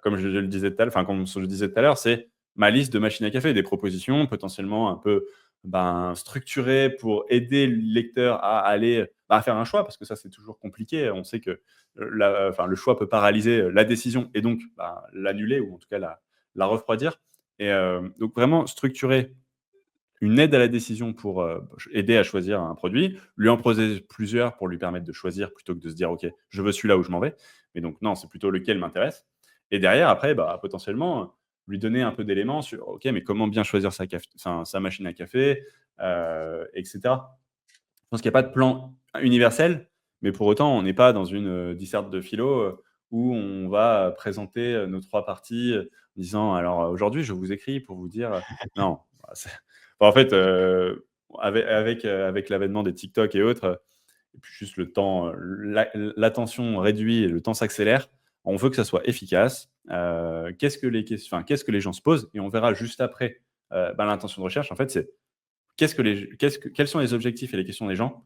comme je le disais tout à l'heure, enfin, comme je le disais tout à l'heure, c'est ma liste de machines à café, des propositions potentiellement un peu structuré pour aider le lecteur à aller, à faire un choix parce que ça, c'est toujours compliqué. On sait que, le choix peut paralyser, la décision et donc, l'annuler ou en tout cas la refroidir et donc vraiment structurer une aide à la décision pour, aider à choisir un produit, lui en proposer plusieurs pour lui permettre de choisir plutôt que de se dire: «OK, je veux celui-là où je m'en vais». Mais donc non, c'est plutôt lequel m'intéresse et derrière après, potentiellement, lui donner un peu d'éléments sur: «OK, mais comment bien choisir sa machine à café?» et cetera. Je pense qu'il y a pas de plan universel, mais pour autant, on n'est pas dans une, disserte de philo, où on va présenter, nos 3 parties, en disant: «Alors, aujourd'hui, je vous écris pour vous dire» non, c'est en fait, avec l'avènement des TikTok et autres, et puis juste le temps, l'attention réduit et le temps s'accélère. On veut que ça soit efficace. Qu'est-ce que les gens se posent? Et on verra juste après, l'intention de recherche. En fait, c'est quels sont les objectifs et les questions des gens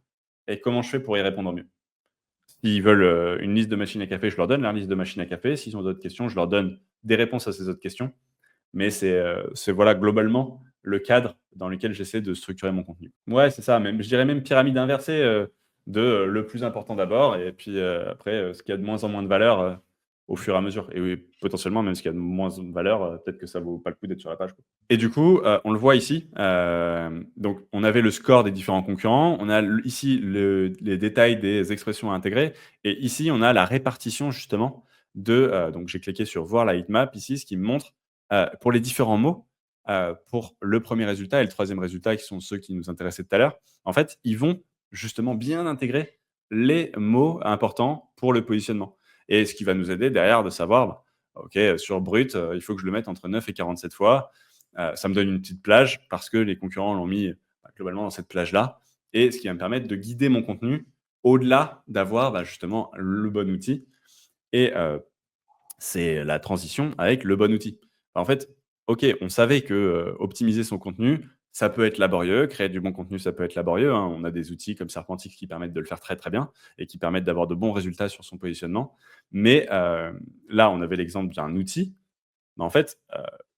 et comment je fais pour y répondre au mieux? S'ils veulent, une liste de machines à café, je leur donne leur liste de machines à café. S'ils ont d'autres questions, je leur donne des réponses à ces autres questions. Mais c'est voilà globalement le cadre dans lequel j'essaie de structurer mon contenu. Ouais, c'est ça, même je dirais même pyramide inversée, le plus important d'abord et puis, après, ce qui a de moins en moins de valeur, au fur et à mesure et oui, potentiellement même ce qui a de moins de valeur, peut-être que ça vaut pas le coup d'être sur la page, quoi. Et du coup, on le voit ici, donc on avait le score des différents concurrents, on a ici les détails des expressions à intégrer et ici on a la répartition justement donc j'ai cliqué sur voir la heatmap ici, ce qui me montre, pour les différents mots, pour le premier résultat et le troisième résultat qui sont ceux qui nous intéressaient tout à l'heure, en fait, ils vont justement bien intégrer les mots importants pour le positionnement et ce qui va nous aider derrière de savoir, OK, sur Brut, il faut que je le mette entre 9 et 47 fois. Ça me donne une petite plage parce que les concurrents l'ont mis globalement dans cette plage-là. Et ce qui va me permettre de guider mon contenu au-delà d'avoir justement le bon outil. Et c'est la transition avec le bon outil. En fait, OK, on savait que optimiser son contenu, ça peut être laborieux. Créer du bon contenu, ça peut être laborieux, hein. On a des outils comme Serpentix qui permettent de le faire très, très bien et qui permettent d'avoir de bons résultats sur son positionnement. Mais là, on avait l'exemple d'un outil. Mais en fait,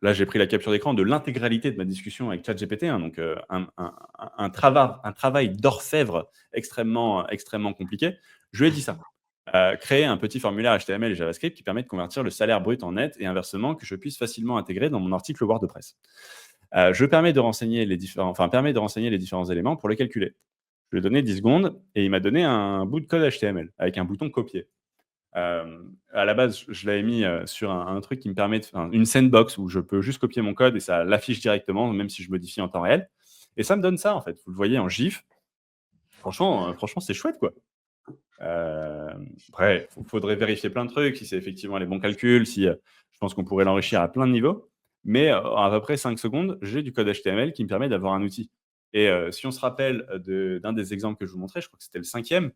là, j'ai pris la capture d'écran de l'intégralité de ma discussion avec ChatGPT, hein, donc un travail d'orfèvre extrêmement, extrêmement compliqué. Je lui ai dit ça. Créer un petit formulaire HTML et JavaScript qui permet de convertir le salaire brut en net et inversement, que je puisse facilement intégrer dans mon article WordPress. Permet de renseigner les différents éléments pour les calculer. Je lui ai donné 10 secondes et il m'a donné un bout de code HTML avec un bouton copier. À la base, je l'avais mis sur un truc qui me permet une sandbox où je peux juste copier mon code et ça l'affiche directement, même si je modifie en temps réel. Et ça me donne ça, en fait. Vous le voyez en GIF. Franchement, c'est chouette, quoi. Après, il faudrait vérifier plein de trucs, si c'est effectivement les bons calculs, si je pense qu'on pourrait l'enrichir à plein de niveaux. Mais en à peu près 5 secondes, j'ai du code HTML qui me permet d'avoir un outil. Et si on se rappelle d'un des exemples que je vous montrais, je crois que c'était le 5e,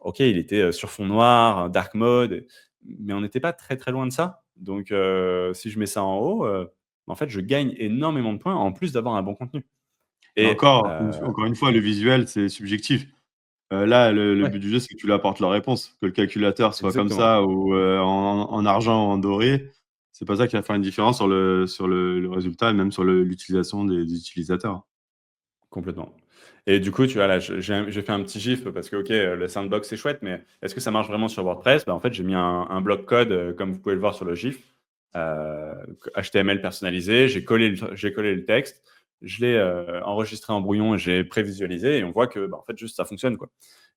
OK, il était sur fond noir, dark mode, mais on n'était pas très, très loin de ça. Donc si je mets ça en haut, en fait, je gagne énormément de points en plus d'avoir un bon contenu. Et Et encore une fois, le visuel, c'est subjectif. Là, le ouais, but du jeu, c'est que tu lui apportes la réponse. Que le calculateur soit comme exactement. ça ou en argent ou en doré, c'est pas ça qui va faire une différence sur le résultat et même sur l'utilisation des utilisateurs. Complètement. Et du coup, tu vois, là, j'ai fait un petit gif parce que, OK, le sandbox, c'est chouette, mais est-ce que ça marche vraiment sur WordPress? En fait, j'ai mis un bloc code, comme vous pouvez le voir sur le gif, HTML personnalisé. J'ai collé le texte, je l'ai enregistré en brouillon et j'ai prévisualisé et on voit que, en fait, juste ça fonctionne, quoi.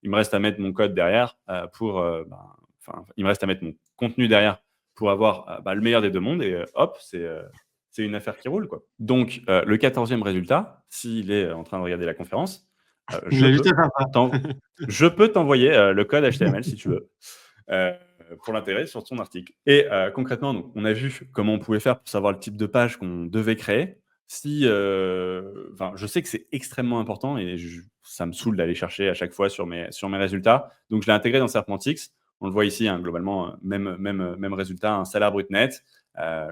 Il me reste à mettre mon code derrière il me reste à mettre mon contenu derrière pour avoir le meilleur des deux mondes et hop, c'est une affaire qui roule, quoi. Donc, le 14e résultat, s'il est en train de regarder la conférence, Il a juste à faire ça. je peux t'envoyer le code HTML si tu veux, euh, pour l'intégrer sur ton article. Et concrètement, donc, on a vu comment on pouvait faire pour savoir le type de page qu'on devait créer. Je sais que c'est extrêmement important et ça me saoule d'aller chercher à chaque fois sur mes résultats. Donc, je l'ai intégré dans Serpentix. On le voit ici, hein, globalement, même résultat, un salaire brut net.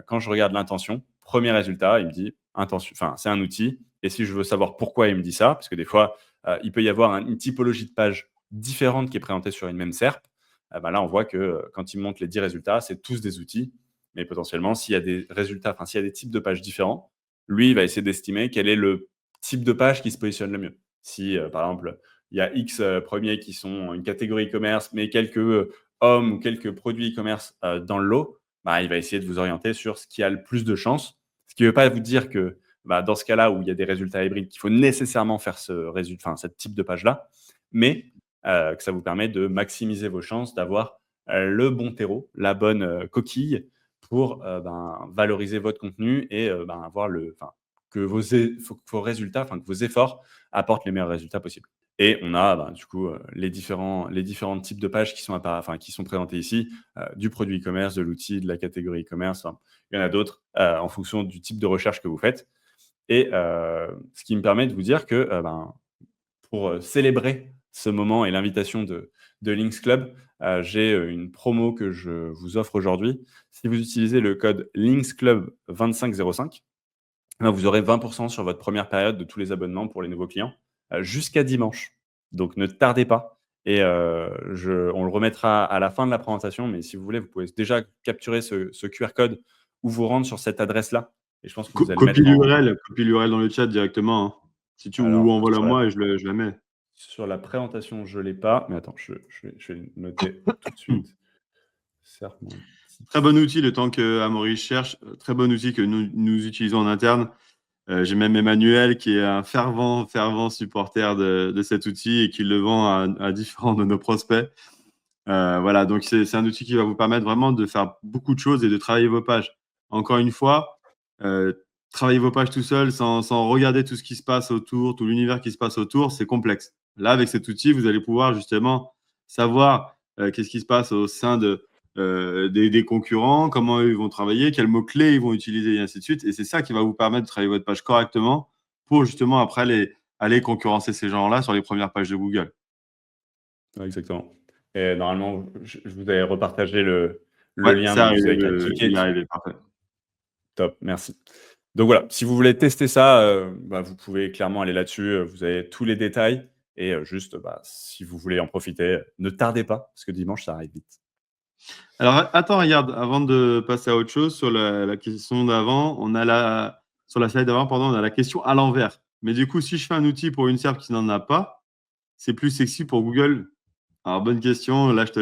Quand je regarde l'intention, premier résultat, il me dit intention, c'est un outil. Et si je veux savoir pourquoi il me dit ça, parce que des fois, il peut y avoir une typologie de page différente qui est présentée sur une même SERP. Là, on voit que quand il me montre les 10 résultats, c'est tous des outils. Mais potentiellement, s'il y a des résultats, s'il y a des types de pages différents, lui, il va essayer d'estimer quel est le type de page qui se positionne le mieux. Si, par exemple, il y a X premiers qui sont une catégorie e-commerce, mais quelques hommes ou quelques produits e-commerce dans le lot, il va essayer de vous orienter sur ce qui a le plus de chances. Ce qui ne veut pas vous dire que dans ce cas-là où il y a des résultats hybrides, qu'il faut nécessairement faire ce type de page-là, mais que ça vous permet de maximiser vos chances d'avoir le bon terreau, la bonne coquille pour valoriser votre contenu et avoir que vos résultats, que vos efforts apportent les meilleurs résultats possibles. Et on a du coup les différents types de pages qui sont présentés ici, du produit e-commerce, de l'outil, de la catégorie e-commerce. Il y en a d'autres en fonction du type de recherche que vous faites. Et ce qui me permet de vous dire que pour célébrer ce moment et l'invitation de Lynx Club, j'ai une promo que je vous offre aujourd'hui. Si vous utilisez le code LynxClub2505, vous aurez 20% sur votre première période de tous les abonnements pour les nouveaux clients jusqu'à dimanche. Donc ne tardez pas. Et on le remettra à la fin de la présentation. Mais si vous voulez, vous pouvez déjà capturer ce QR code ou vous rendre sur cette adresse-là. Et je pense que vous allez Copie mettre l'URL dans le chat directement, hein. Si tu ou Alors, envoie-la moi et je la mets. sur la présentation, je ne l'ai pas. Mais attends, je vais le noter tout de suite. Serpentix. Très bon outil, le temps que Amaury cherche. Très bon outil que nous utilisons en interne. J'ai même Emmanuel qui est un fervent supporter de cet outil et qui le vend à différents de nos prospects. Voilà, donc c'est un outil qui va vous permettre vraiment de faire beaucoup de choses et de travailler vos pages. Encore une fois, travailler vos pages tout seul sans regarder tout ce qui se passe autour, tout l'univers qui se passe autour, c'est complexe. Là, avec cet outil, vous allez pouvoir justement savoir qu'est-ce qui se passe au sein des concurrents, comment ils vont travailler, quels mots-clés ils vont utiliser, et ainsi de suite. Et c'est ça qui va vous permettre de travailler votre page correctement pour justement après aller concurrencer ces gens-là sur les premières pages de Google. Ouais, exactement. Et normalement, je vous avais repartagé le Ouais, lien, c'est donc vous arrivé, avez qu'à cliquer il est dessus. arrivé, parfait. Top, merci. Donc voilà, si vous voulez tester ça, vous pouvez clairement aller là-dessus, vous avez tous les détails et juste, si vous voulez en profiter, ne tardez pas parce que dimanche, ça arrive vite. Alors, attends, regarde, avant de passer à autre chose, sur la question d'avant, sur la slide d'avant, pardon, on a la question à l'envers. Mais du coup, si je fais un outil pour une SERP qui n'en a pas, c'est plus sexy pour Google. Alors, bonne question. Là, je te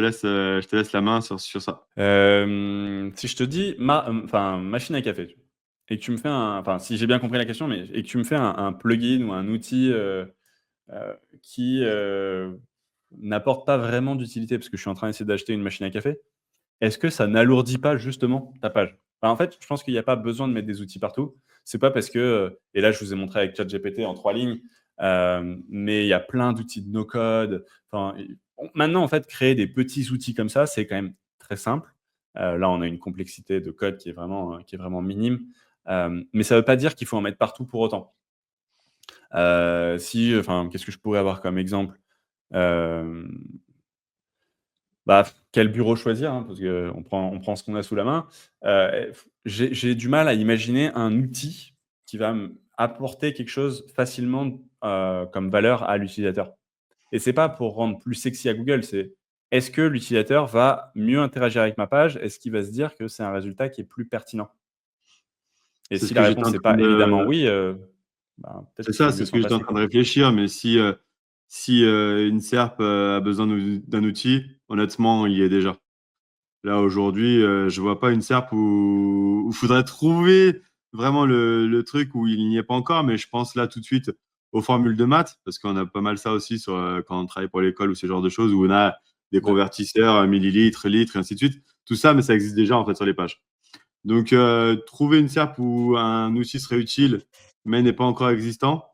laisse la main sur ça. Si je te dis machine à café et que tu me fais si j'ai bien compris la question, mais et que tu me fais un plugin ou un outil, qui, n'apporte pas vraiment d'utilité parce que je suis en train d'essayer d'acheter une machine à café. Est-ce que ça n'alourdit pas justement ta page? En fait, je pense qu'il n'y a pas besoin de mettre des outils partout. C'est pas parce que, et là, je vous ai montré avec ChatGPT en 3 lignes, mais il y a plein d'outils de no code. Maintenant, en fait, créer des petits outils comme ça, c'est quand même très simple. Là, on a une complexité de code qui est vraiment minime, mais ça ne veut pas dire qu'il faut en mettre partout pour autant. Qu'est-ce que je pourrais avoir comme exemple? Hem Quel bureau choisir, hein, parce qu'on prend ce qu'on a sous la main. J'ai du mal à imaginer un outil qui va apporter quelque chose facilement, comme valeur à l'utilisateur. Et c'est pas pour rendre plus sexy à Google, c'est est-ce que l'utilisateur va mieux interagir avec ma page? Est-ce qu'il va se dire que c'est un résultat qui est plus pertinent? Et C'est ce si que la j'étais réponse en n'est train pas évidemment de, oui, peut-être c'est qu'il faut ça, mieux c'est ce s'en que j'étais en passer, train de quoi. réfléchir. Mais si une SERP a besoin d'un outil, honnêtement, il y est déjà. Là, aujourd'hui, je vois pas une SERP où il faudrait trouver vraiment le truc où il n'y est pas encore. Mais je pense là tout de suite aux formules de maths, parce qu'on a pas mal ça aussi quand on travaille pour l'école ou ce genre de choses, où on a des Ouais. convertisseurs, millilitres, litres, et ainsi de suite. Tout ça, mais ça existe déjà en fait sur les pages. Donc, trouver une SERP où un outil serait utile, mais n'est pas encore existant.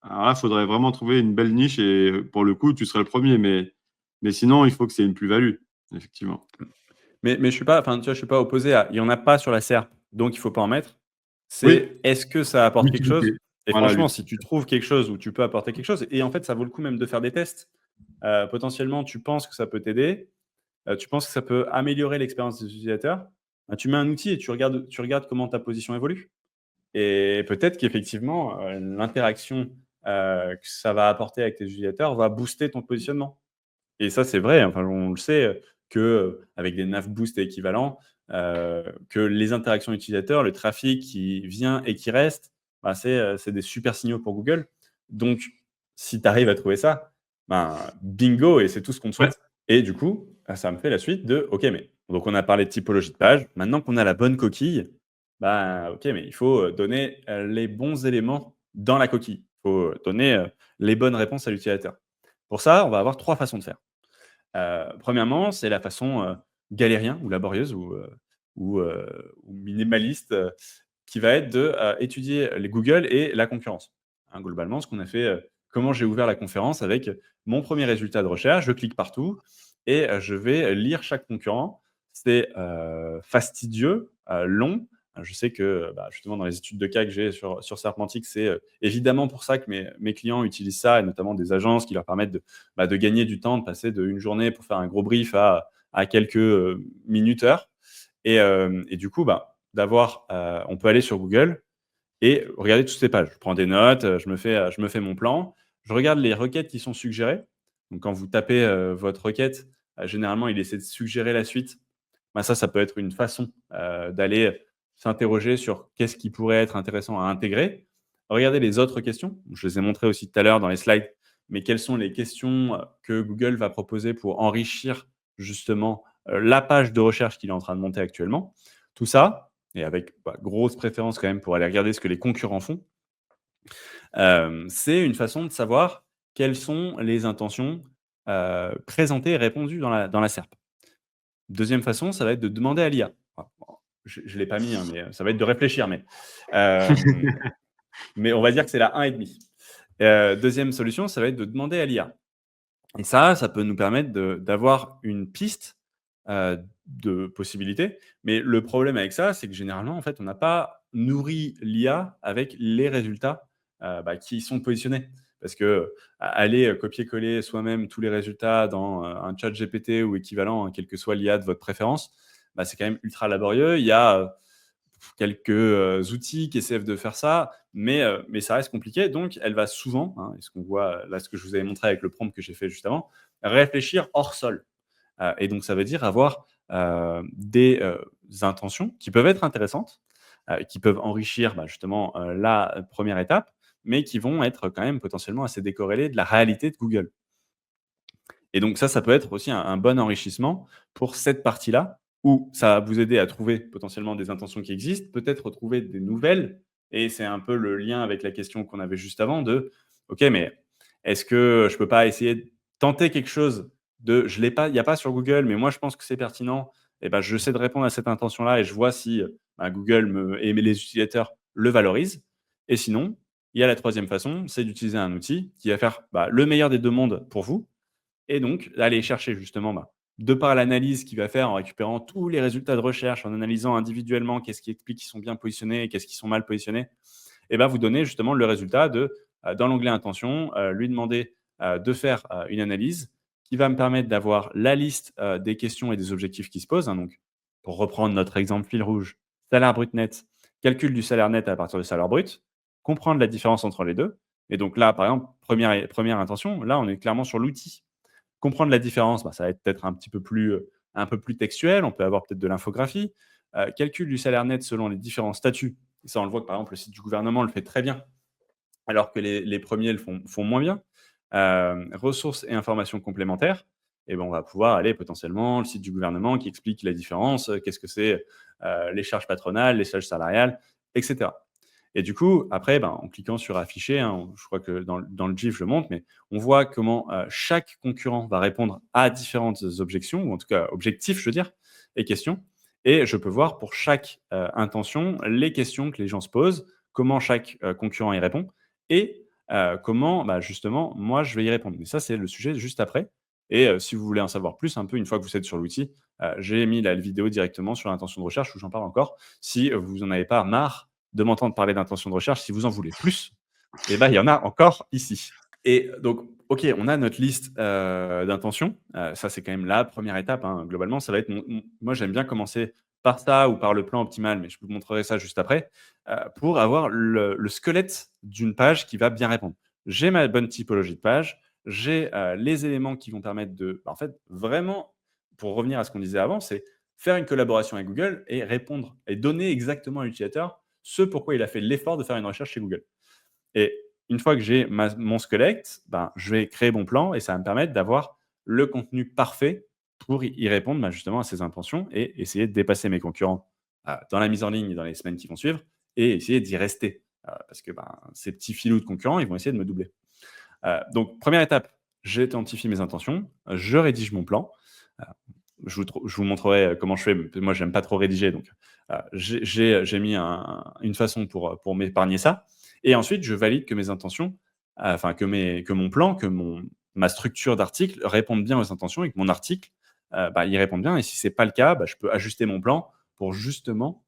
Alors là, il faudrait vraiment trouver une belle niche et pour le coup, tu serais le premier. Mais sinon, il faut que c'est une plus-value, effectivement. Mais je suis pas tu vois, je suis pas opposé à il y en a pas sur la SERP, donc il faut pas en mettre. Oui, C'est est-ce que ça apporte quelque chose? l'utilité. Et Voilà, franchement, si tu l'utilité. trouves quelque chose où tu peux apporter quelque chose et en fait, ça vaut le coup même de faire des tests. Potentiellement, tu penses que ça peut t'aider, tu penses que ça peut améliorer l'expérience des utilisateurs, tu mets un outil et tu regardes comment ta position évolue. Et peut-être qu'effectivement, l'interaction, que ça va apporter avec tes utilisateurs va booster ton positionnement. Et ça, c'est vrai, enfin, on le sait, avec des nav boost équivalents, que les interactions utilisateurs, le trafic qui vient et qui reste, c'est des super signaux pour Google. Donc, si tu arrives à trouver ça, bingo et c'est tout ce qu'on te Ouais. souhaite. Et du coup, ça me fait la suite de OK, mais donc on a parlé de typologie de page. Maintenant qu'on a la bonne coquille, OK, mais il faut, donner, les bons éléments dans la coquille. Il faut, donner, les bonnes réponses à l'utilisateur. Pour ça, on va avoir 3 façons de faire. Premièrement, c'est la façon, galérien ou laborieuse ou minimaliste, qui va être de, étudier les Google et la concurrence. Hein, globalement, ce qu'on a fait, comment j'ai ouvert la conférence avec mon premier résultat de recherche, je clique partout et je vais lire chaque concurrent. C'est, fastidieux, long. Je sais que, justement dans les études de cas que j'ai sur Serpentic, c'est, évidemment pour ça que mes clients utilisent ça et notamment des agences qui leur permettent de gagner du temps, de passer d'une journée pour faire un gros brief à quelques, minutes, heures et du coup, on peut aller sur Google et regarder toutes ces pages. Je prends des notes, je me fais mon plan, je regarde les requêtes qui sont suggérées. Donc quand vous tapez, votre requête, généralement, il essaie de suggérer la suite. Ça peut être une façon, d'aller s'interroger sur qu'est-ce qui pourrait être intéressant à intégrer. Regardez les autres questions. Je les ai montrées aussi tout à l'heure dans les slides, mais quelles sont les questions, que Google va proposer pour enrichir justement, la page de recherche qu'il est en train de monter actuellement. Tout ça et avec, grosse préférence quand même pour aller regarder ce que les concurrents font. C'est une façon de savoir quelles sont les intentions, présentées et répondues dans la SERP. Deuxième façon, ça va être de demander à l'IA. Je l'ai pas mis, hein, mais ça va être de réfléchir, mais on va dire que c'est la 1,5. 2e solution, ça va être de demander à l'IA et ça peut nous permettre d'avoir une piste de possibilités. Mais le problème avec ça, c'est que généralement, en fait, on n'a pas nourri l'IA avec les résultats qui sont positionnés. Parce que aller copier-coller soi-même tous les résultats dans un chat GPT ou équivalent, hein, quelle que soit l'IA de votre préférence, c'est quand même ultra laborieux. Il y a quelques outils qui essaient de faire ça, mais ça reste compliqué. Donc, elle va souvent, hein, et ce qu'on voit là, ce que je vous avais montré avec le prompt que j'ai fait juste avant, réfléchir hors sol. Et donc, ça veut dire avoir des intentions qui peuvent être intéressantes, qui peuvent enrichir justement la première étape, mais qui vont être quand même potentiellement assez décorrélées de la réalité de Google. Et donc ça peut être aussi un bon enrichissement pour cette partie-là, où ça va vous aider à trouver potentiellement des intentions qui existent, peut-être retrouver des nouvelles. Et c'est un peu le lien avec la question qu'on avait juste avant de: «OK, mais est-ce que je peux pas essayer de tenter quelque chose de je l'ai pas il y a pas sur Google, mais moi je pense que c'est pertinent et je sais de répondre à cette intention-là et je vois si, Google me et les utilisateurs le valorisent». Et sinon, il y a la troisième façon, c'est d'utiliser un outil qui va faire, le meilleur des 2 mondes pour vous et donc aller chercher justement, de par l'analyse qu'il va faire en récupérant tous les résultats de recherche, en analysant individuellement qu'est-ce qui explique qu'ils sont bien positionnés et qu'est-ce qui sont mal positionnés, et vous donner justement le résultat de, dans l'onglet intention, lui demander, de faire, une analyse qui va me permettre d'avoir la liste, des questions et des objectifs qui se posent, hein. Donc pour reprendre notre exemple fil rouge, salaire brut net, calcul du salaire net à partir du salaire brut, comprendre la différence entre les 2. Et donc là, par exemple, première intention, là, on est clairement sur l'outil. Comprendre la différence, ça va être peut-être un peu plus textuel, on peut avoir peut-être de l'infographie. Calcul du salaire net selon les différents statuts. Et ça, on le voit que par exemple, le site du gouvernement le fait très bien, alors que les premiers le font moins bien. Ressources et informations complémentaires, et on va pouvoir aller potentiellement le site du gouvernement qui explique la différence, qu'est-ce que c'est, les charges patronales, les charges salariales, et cetera. Et du coup, après, en cliquant sur afficher, hein, je crois que dans le GIF, je le montre, mais on voit comment chaque concurrent va répondre à différentes objections, ou en tout cas objectifs, je veux dire, et questions. Et je peux voir pour chaque intention les questions que les gens se posent, comment chaque concurrent y répond, et comment justement moi je vais y répondre. Mais ça, c'est le sujet juste après. Et si vous voulez en savoir plus, un peu une fois que vous êtes sur l'outil, j'ai mis la vidéo directement sur l'intention de recherche où j'en parle encore. Si vous en avez pas marre de m'entendre parler d'intention de recherche, si vous en voulez plus, il y en a encore ici. Et donc, OK, on a notre liste, d'intentions. Ça, c'est quand même la première étape, hein. Globalement, ça va être moi, j'aime bien commencer par ça ou par le plan optimal, mais je vous montrerai ça juste après, pour avoir le squelette d'une page qui va bien répondre. J'ai ma bonne typologie de page, j'ai, les éléments qui vont permettre de, en fait, vraiment, pour revenir à ce qu'on disait avant, c'est faire une collaboration avec Google et répondre et donner exactement à l'utilisateur ce pourquoi il a fait l'effort de faire une recherche chez Google. Et une fois que j'ai mon squelette, je vais créer mon plan et ça va me permettre d'avoir le contenu parfait pour y répondre justement à ces intentions et essayer de dépasser mes concurrents dans la mise en ligne dans les semaines qui vont suivre et essayer d'y rester. Parce que ces petits filous de concurrents, ils vont essayer de me doubler. Donc, première étape, j'identifie mes intentions, je rédige mon plan. Euh, je vous montrerai comment je fais. Moi, j'aime pas trop rédiger, donc j'ai mis une façon pour m'épargner ça. Et ensuite, je valide que mes intentions, enfin que mon plan, ma structure d'article réponde bien aux intentions et que mon article, il réponde bien. Et si c'est pas le cas, je peux ajuster mon plan pour justement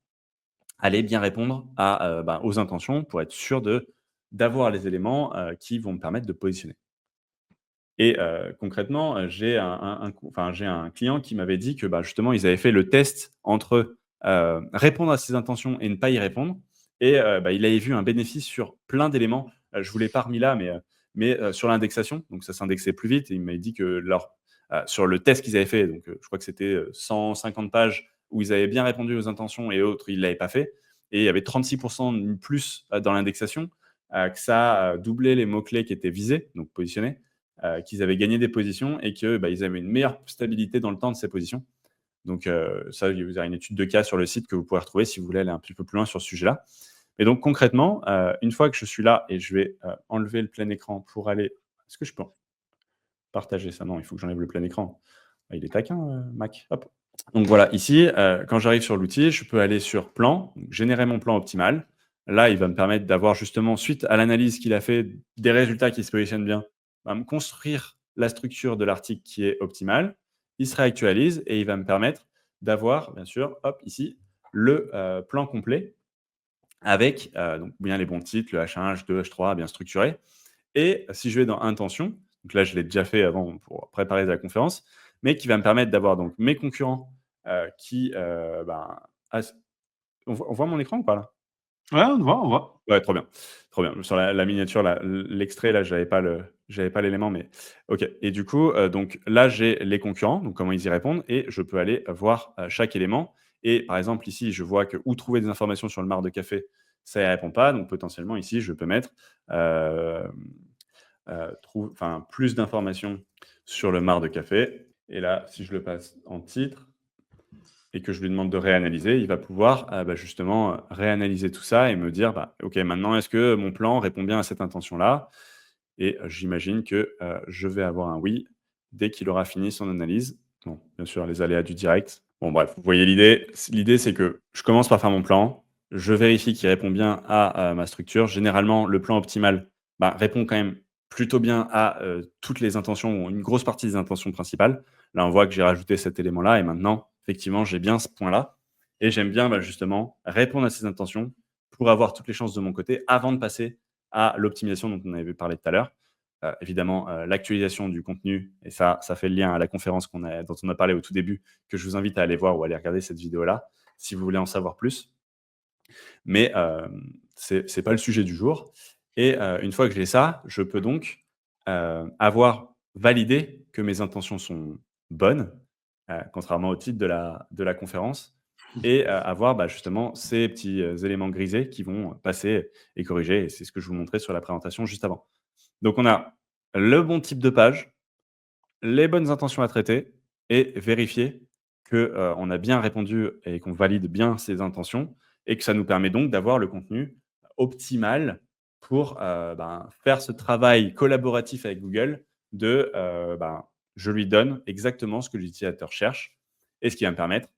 aller bien répondre aux intentions pour être sûr d'avoir les éléments qui vont me permettre de positionner. Et concrètement, j'ai un client qui m'avait dit que, justement, ils avaient fait le test entre, répondre à ses intentions et ne pas y répondre et il avait vu un bénéfice sur plein d'éléments. Je ne vous l'ai pas remis là, mais sur l'indexation, donc ça s'indexait plus vite et il m'avait dit que sur le test qu'ils avaient fait, donc je crois que c'était, 150 pages où ils avaient bien répondu aux intentions et autres, ils ne l'avaient pas fait et il y avait 36 de plus, dans l'indexation, que ça a doublé les mots-clés qui étaient visés, donc positionnés, qu'ils avaient gagné des positions et que ils avaient une meilleure stabilité dans le temps de ces positions. Donc ça, vous avez une étude de cas sur le site que vous pourrez retrouver si vous voulez aller un petit peu plus loin sur ce sujet-là. Et donc concrètement, une fois que je suis là et je vais enlever le plein écran pour aller... Est-ce que je peux partager ça? Non, il faut que j'enlève le plein écran. Ah, il est taquin, Mac. Hop. Donc voilà, ici, quand j'arrive sur l'outil, je peux aller sur plan, donc générer mon plan optimal. Là, il va me permettre d'avoir justement, suite à l'analyse qu'il a fait, des résultats qui se positionnent bien, va me construire la structure de l'article qui est optimale. il se réactualise et il va me permettre d'avoir, bien sûr, hop, ici, le plan complet avec donc bien les bons titres, le H1, H2, H3 bien structuré. Et si je vais dans intention, donc là, je l'ai déjà fait avant pour préparer la conférence, mais qui va me permettre d'avoir donc mes concurrents qui, ben, on voit mon écran ou pas là? Ouais, on voit, on voit. Ouais, trop bien, trop bien. Sur la miniature là, l'extrait là, j'avais pas l'élément, mais OK. Et du coup, donc là, j'ai les concurrents, donc comment ils y répondent et je peux aller voir, chaque élément et par exemple ici, je vois que où trouver des informations sur le marc de café, ça y répond pas, donc potentiellement ici, je peux mettre, hem, plus d'informations sur le marc de café et là, si je le passe en titre et que je lui demande de réanalyser, il va pouvoir, justement, réanalyser tout ça et me dire: «Bah, OK, maintenant est-ce que mon plan répond bien à cette intention-là?» Et j'imagine que, je vais avoir un «oui» dès qu'il aura fini son analyse. Bon, bien sûr, les aléas du direct. Bon bref, vous voyez l'idée. L'idée, c'est que je commence par faire mon plan, je vérifie qu'il répond bien à, ma structure. Généralement, le plan optimal, répond quand même plutôt bien à, toutes les intentions ou une grosse partie des intentions principales. Là, on voit que j'ai rajouté cet élément-là et maintenant, effectivement, j'ai bien ce point-là et j'aime bien, justement répondre à ces intentions pour avoir toutes les chances de mon côté avant de passer à l'optimisation dont on avait parlé tout à l'heure. Évidemment, l'actualisation du contenu et ça fait le lien à la conférence dont on a parlé au tout début, que je vous invite à aller voir ou à aller regarder cette vidéo-là, si vous voulez en savoir plus. Mais, c'est pas le sujet du jour et une fois que j'ai ça, je peux donc, avoir validé que mes intentions sont bonnes, contrairement au titre de la conférence et avoir, justement ces petits, éléments grisés qui vont passer et corriger et c'est ce que je vous montrais sur la présentation juste avant. Donc on a le bon type de page, les bonnes intentions à traiter et vérifier que, on a bien répondu et qu'on valide bien ces intentions et que ça nous permet donc d'avoir le contenu optimal pour, faire ce travail collaboratif avec Google de, je lui donne exactement ce que l'utilisateur cherche et ce qui va me permettre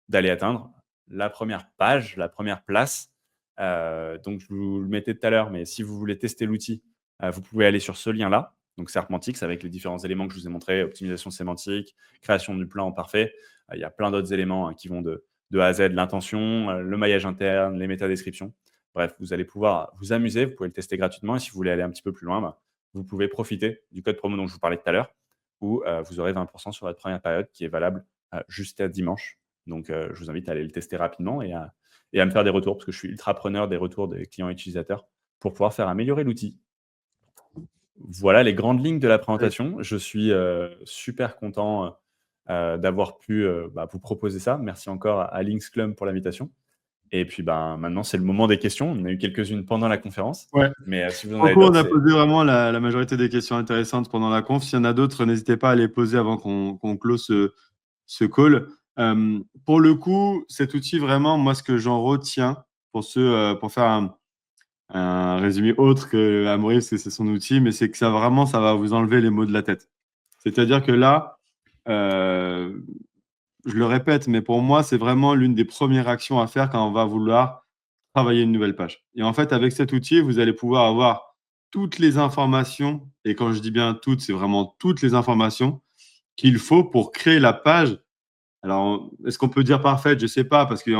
d'aller atteindre la première page, la première place. Donc je vous le mettais tout à l'heure, mais si vous voulez tester l'outil, vous pouvez aller sur ce lien-là, donc Serpentix avec les différents éléments que je vous ai montrés, optimisation sémantique, création du plan parfait. Il y a plein d'autres éléments, qui vont de A à Z, l'intention, le maillage interne, les métadescriptions. Bref, vous allez pouvoir vous amuser, vous pouvez le tester gratuitement et si vous voulez aller un petit peu plus loin, vous pouvez profiter du code promo dont je vous parlais tout à l'heure où, vous aurez 20 sur votre première période qui est valable, jusqu'à dimanche. Donc, je vous invite à aller le tester rapidement et à me faire des retours parce que je suis ultra preneur des retours des clients utilisateurs pour pouvoir faire améliorer l'outil. Voilà les grandes lignes de la Ouais. présentation. Je suis, super content, d'avoir pu, vous proposer ça. Merci encore à Lynx Club pour l'invitation et puis, maintenant, c'est le moment des questions. On en a eu quelques-unes pendant la conférence, Ouais. mais si vous en avez Franco, on d'autres, a c'est posé vraiment la majorité des questions intéressantes pendant la conf. S'il y en a d'autres, n'hésitez pas à les poser avant qu'on close ce call. Pour le coup, cet outil, vraiment, moi, ce que j'en retiens pour faire un résumé autre que à Maurice, que c'est son outil, mais c'est que ça vraiment, ça va vous enlever les mots de la tête. C'est-à-dire que là, euh, je le répète, mais pour moi, c'est vraiment l'une des premières actions à faire quand on va vouloir travailler une nouvelle page. Et en fait, avec cet outil, vous allez pouvoir avoir toutes les informations, et quand je dis bien toutes, c'est vraiment toutes les informations qu'il faut pour créer la page. Alors, est-ce qu'on peut dire parfaite? Je ne sais pas, parce il y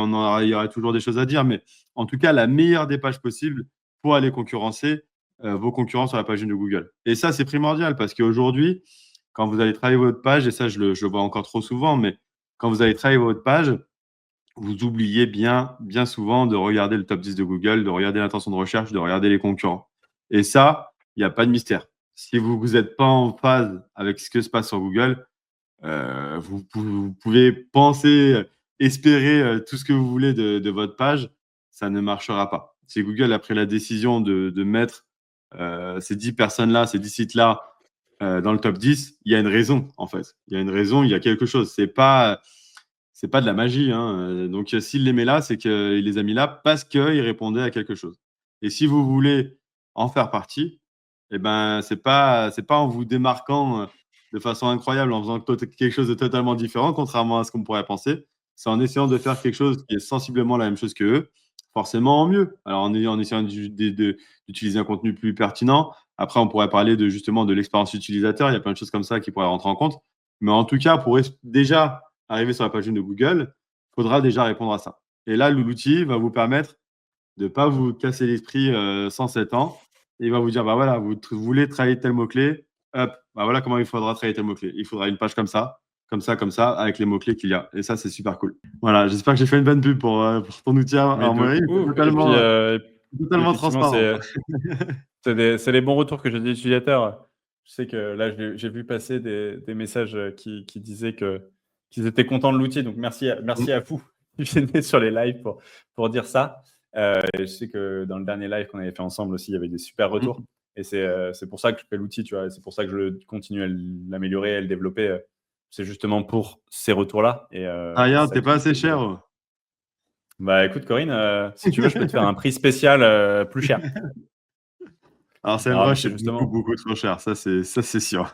aura toujours des choses à dire, mais en tout cas, la meilleure des pages possibles pour aller concurrencer vos concurrents sur la page de Google. Et ça, c'est primordial, parce qu'aujourd'hui, quand vous allez travailler votre page, et ça, je le vois encore trop souvent, mais quand vous allez travailler votre page, vous oubliez bien souvent de regarder le top 10 de Google, de regarder l'intention de recherche, de regarder les concurrents. Et ça, il n'y a pas de mystère. Si vous n'êtes pas en phase avec ce que se passe sur Google, vous pouvez penser, espérer tout ce que vous voulez de votre page, ça ne marchera pas. Si Google a pris la décision de mettre ces 10 personnes-là, ces 10 sites-là dans le top 10, il y a une raison, en fait. Il y a une raison, il y a quelque chose. C'est pas de la magie, hein. Donc, s'il les met là, c'est qu'il les a mis là parce qu'ils répondaient à quelque chose. Et si vous voulez en faire partie, eh ben, c'est pas en vous démarquant de façon incroyable, en faisant quelque chose de totalement différent, contrairement à ce qu'on pourrait penser. C'est en essayant de faire quelque chose qui est sensiblement la même chose que eux, forcément en mieux. Alors, en essayant d'utiliser un contenu plus pertinent. Après, on pourrait parler justement de l'expérience utilisateur. Il y a plein de choses comme ça qui pourraient rentrer en compte. Mais en tout cas, pour déjà arriver sur la page 1 de Google, il faudra déjà répondre à ça. Et là, l'outil va vous permettre de ne pas vous casser l'esprit sans 7 ans. Et il va vous dire, bah voilà, vous voulez travailler tel mot-clé, hop, bah voilà comment il faudra travailler tel mot-clé. Il faudra une page comme ça, avec les mots-clés qu'il y a. Et ça, c'est super cool. Voilà, j'espère que j'ai fait une bonne pub pour ton outil Mais de Armory. ouf. Et puis Totalement effectivement, transparent. c'est les bons retours que j'ai des utilisateurs. Je sais que là, j'ai vu passer des messages qui disaient qu'ils étaient contents de l'outil. Donc, merci à vous qui venez sur les lives pour dire ça. Et je sais que dans le dernier live qu'on avait fait ensemble aussi, il y avait des super retours. Et c'est pour ça que je fais l'outil, tu vois. C'est pour ça que je continue à l'améliorer, à le développer. C'est justement pour ces retours-là. Ah, regarde, ça t'es pas qui me assez fait cher. Bah écoute, Corinne, si tu veux, je peux te faire un prix spécial plus cher. Alors, c'est Non, mais vrai, c'est c'est beaucoup, justement, beaucoup trop cher. Ça, c'est sûr.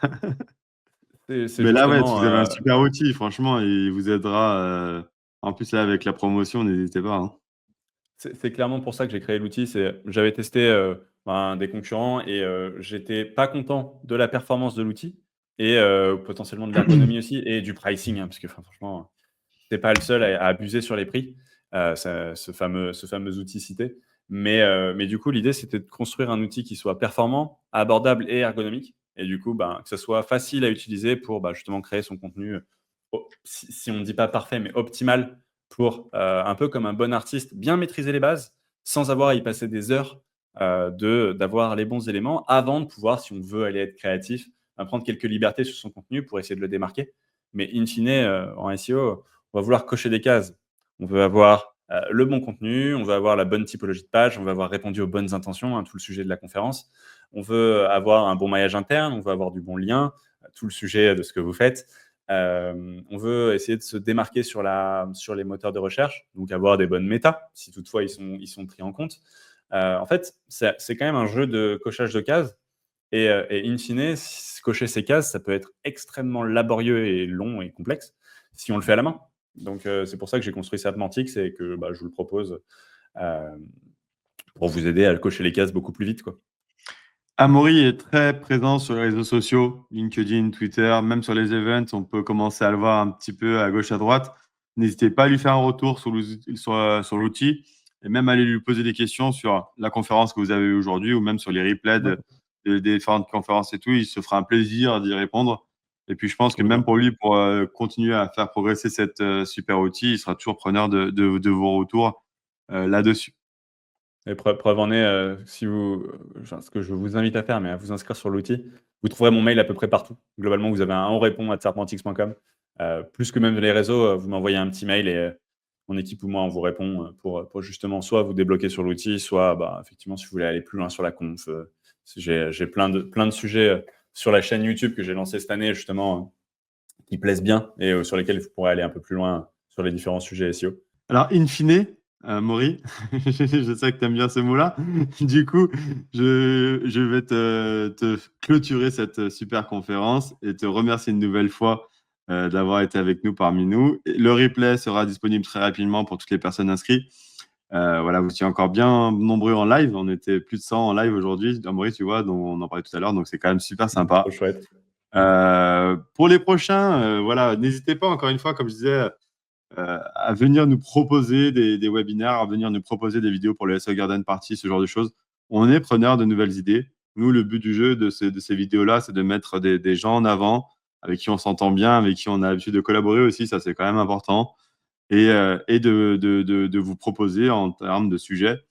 c'est Mais là, ouais, justement vous avez un super outil, franchement, il vous aidera. En plus, là, avec la promotion, n'hésitez pas, hein. c'est clairement pour ça que j'ai créé l'outil. J'avais testé des concurrents et j'étais pas content de la performance de l'outil et potentiellement de l'ergonomie aussi et du pricing, hein, parce que franchement, t'es pas le seul à abuser sur les prix, ce fameux outil cité. Mais du coup, l'idée, c'était de construire un outil qui soit performant, abordable et ergonomique. Et du coup, que ça soit facile à utiliser pour justement créer son contenu, si on ne dit pas parfait, mais optimal pour, un peu comme un bon artiste, bien maîtriser les bases sans avoir à y passer des heures, d'avoir les bons éléments avant de pouvoir, si on veut aller être créatif, prendre quelques libertés sur son contenu pour essayer de le démarquer. Mais in fine, en SEO, on va vouloir cocher des cases. On veut avoir le bon contenu, on veut avoir la bonne typologie de page, on veut avoir répondu aux bonnes intentions, hein, tout le sujet de la conférence. On veut avoir un bon maillage interne, on veut avoir du bon lien, tout le sujet de ce que vous faites. On veut essayer de se démarquer sur les moteurs de recherche, donc avoir des bonnes métas, si toutefois ils sont pris en compte. En fait, c'est quand même un jeu de cochage de cases. Et in fine, cocher ces cases, ça peut être extrêmement laborieux et long et complexe si on le fait à la main. Donc, c'est pour ça que j'ai construit Sapmantix et que je vous le propose pour vous aider à cocher les cases beaucoup plus vite, quoi. Amaury est très présent sur les réseaux sociaux, LinkedIn, Twitter, même sur les events, on peut commencer à le voir un petit peu à gauche, à droite. N'hésitez pas à lui faire un retour sur l'outil et même à aller lui poser des questions sur la conférence que vous avez eue aujourd'hui ou même sur les replays des différentes conférences et tout. Il se fera un plaisir d'y répondre. Et puis, je pense que Trop même bien. pour lui, pour continuer à faire progresser cette super outil, il sera toujours preneur de vos retours là-dessus. Et preuve en est, ce que je vous invite à faire, mais à vous inscrire sur l'outil. Vous trouverez mon mail à peu près partout. Globalement, vous avez un on répond @serpentix.com. Plus que même les réseaux, vous m'envoyez un petit mail et mon équipe ou moi, on vous répond pour justement soit vous débloquer sur l'outil, soit effectivement, si vous voulez aller plus loin sur la conf. J'ai plein de sujets sur la chaîne YouTube que j'ai lancée cette année, justement, qui plaisent bien et sur lesquels vous pourrez aller un peu plus loin sur les différents sujets SEO. Alors, in fine, Maury, je sais que tu aimes bien ce mot-là. Du coup, je vais te clôturer cette super conférence et te remercier une nouvelle fois d'avoir été avec nous parmi nous. Et le replay sera disponible très rapidement pour toutes les personnes inscrites. Voilà, vous étiez encore bien nombreux en live. On était plus de 100 en live aujourd'hui. Maury, tu vois, dont on en parlait tout à l'heure. Donc, c'est quand même super Trop sympa. chouette. Pour les prochains, voilà, n'hésitez pas, encore une fois, comme je disais, à venir nous proposer des webinaires, à venir nous proposer des vidéos pour le SEO Garden Party, ce genre de choses. On est preneur de nouvelles idées. Nous, le but du jeu de ces vidéos-là, c'est de mettre des gens en avant, avec qui on s'entend bien, avec qui on a l'habitude de collaborer aussi, ça c'est quand même important, et de vous proposer en termes de sujets.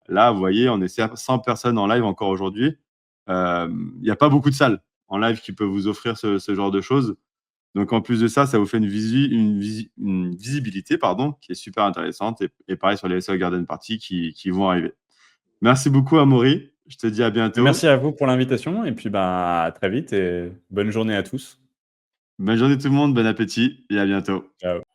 Là, vous voyez, on est 100 personnes en live encore aujourd'hui. Il n'y a pas beaucoup de salles en live qui peuvent vous offrir ce genre de choses. Donc, en plus de ça, ça vous fait une visibilité qui est super intéressante. Et pareil sur les SEO Garden Party qui vont arriver. Merci beaucoup, Amaury. Je te dis à bientôt. Merci à vous pour l'invitation et puis à très vite et bonne journée à tous. Bonne journée tout le monde, bon appétit et à bientôt. Ciao.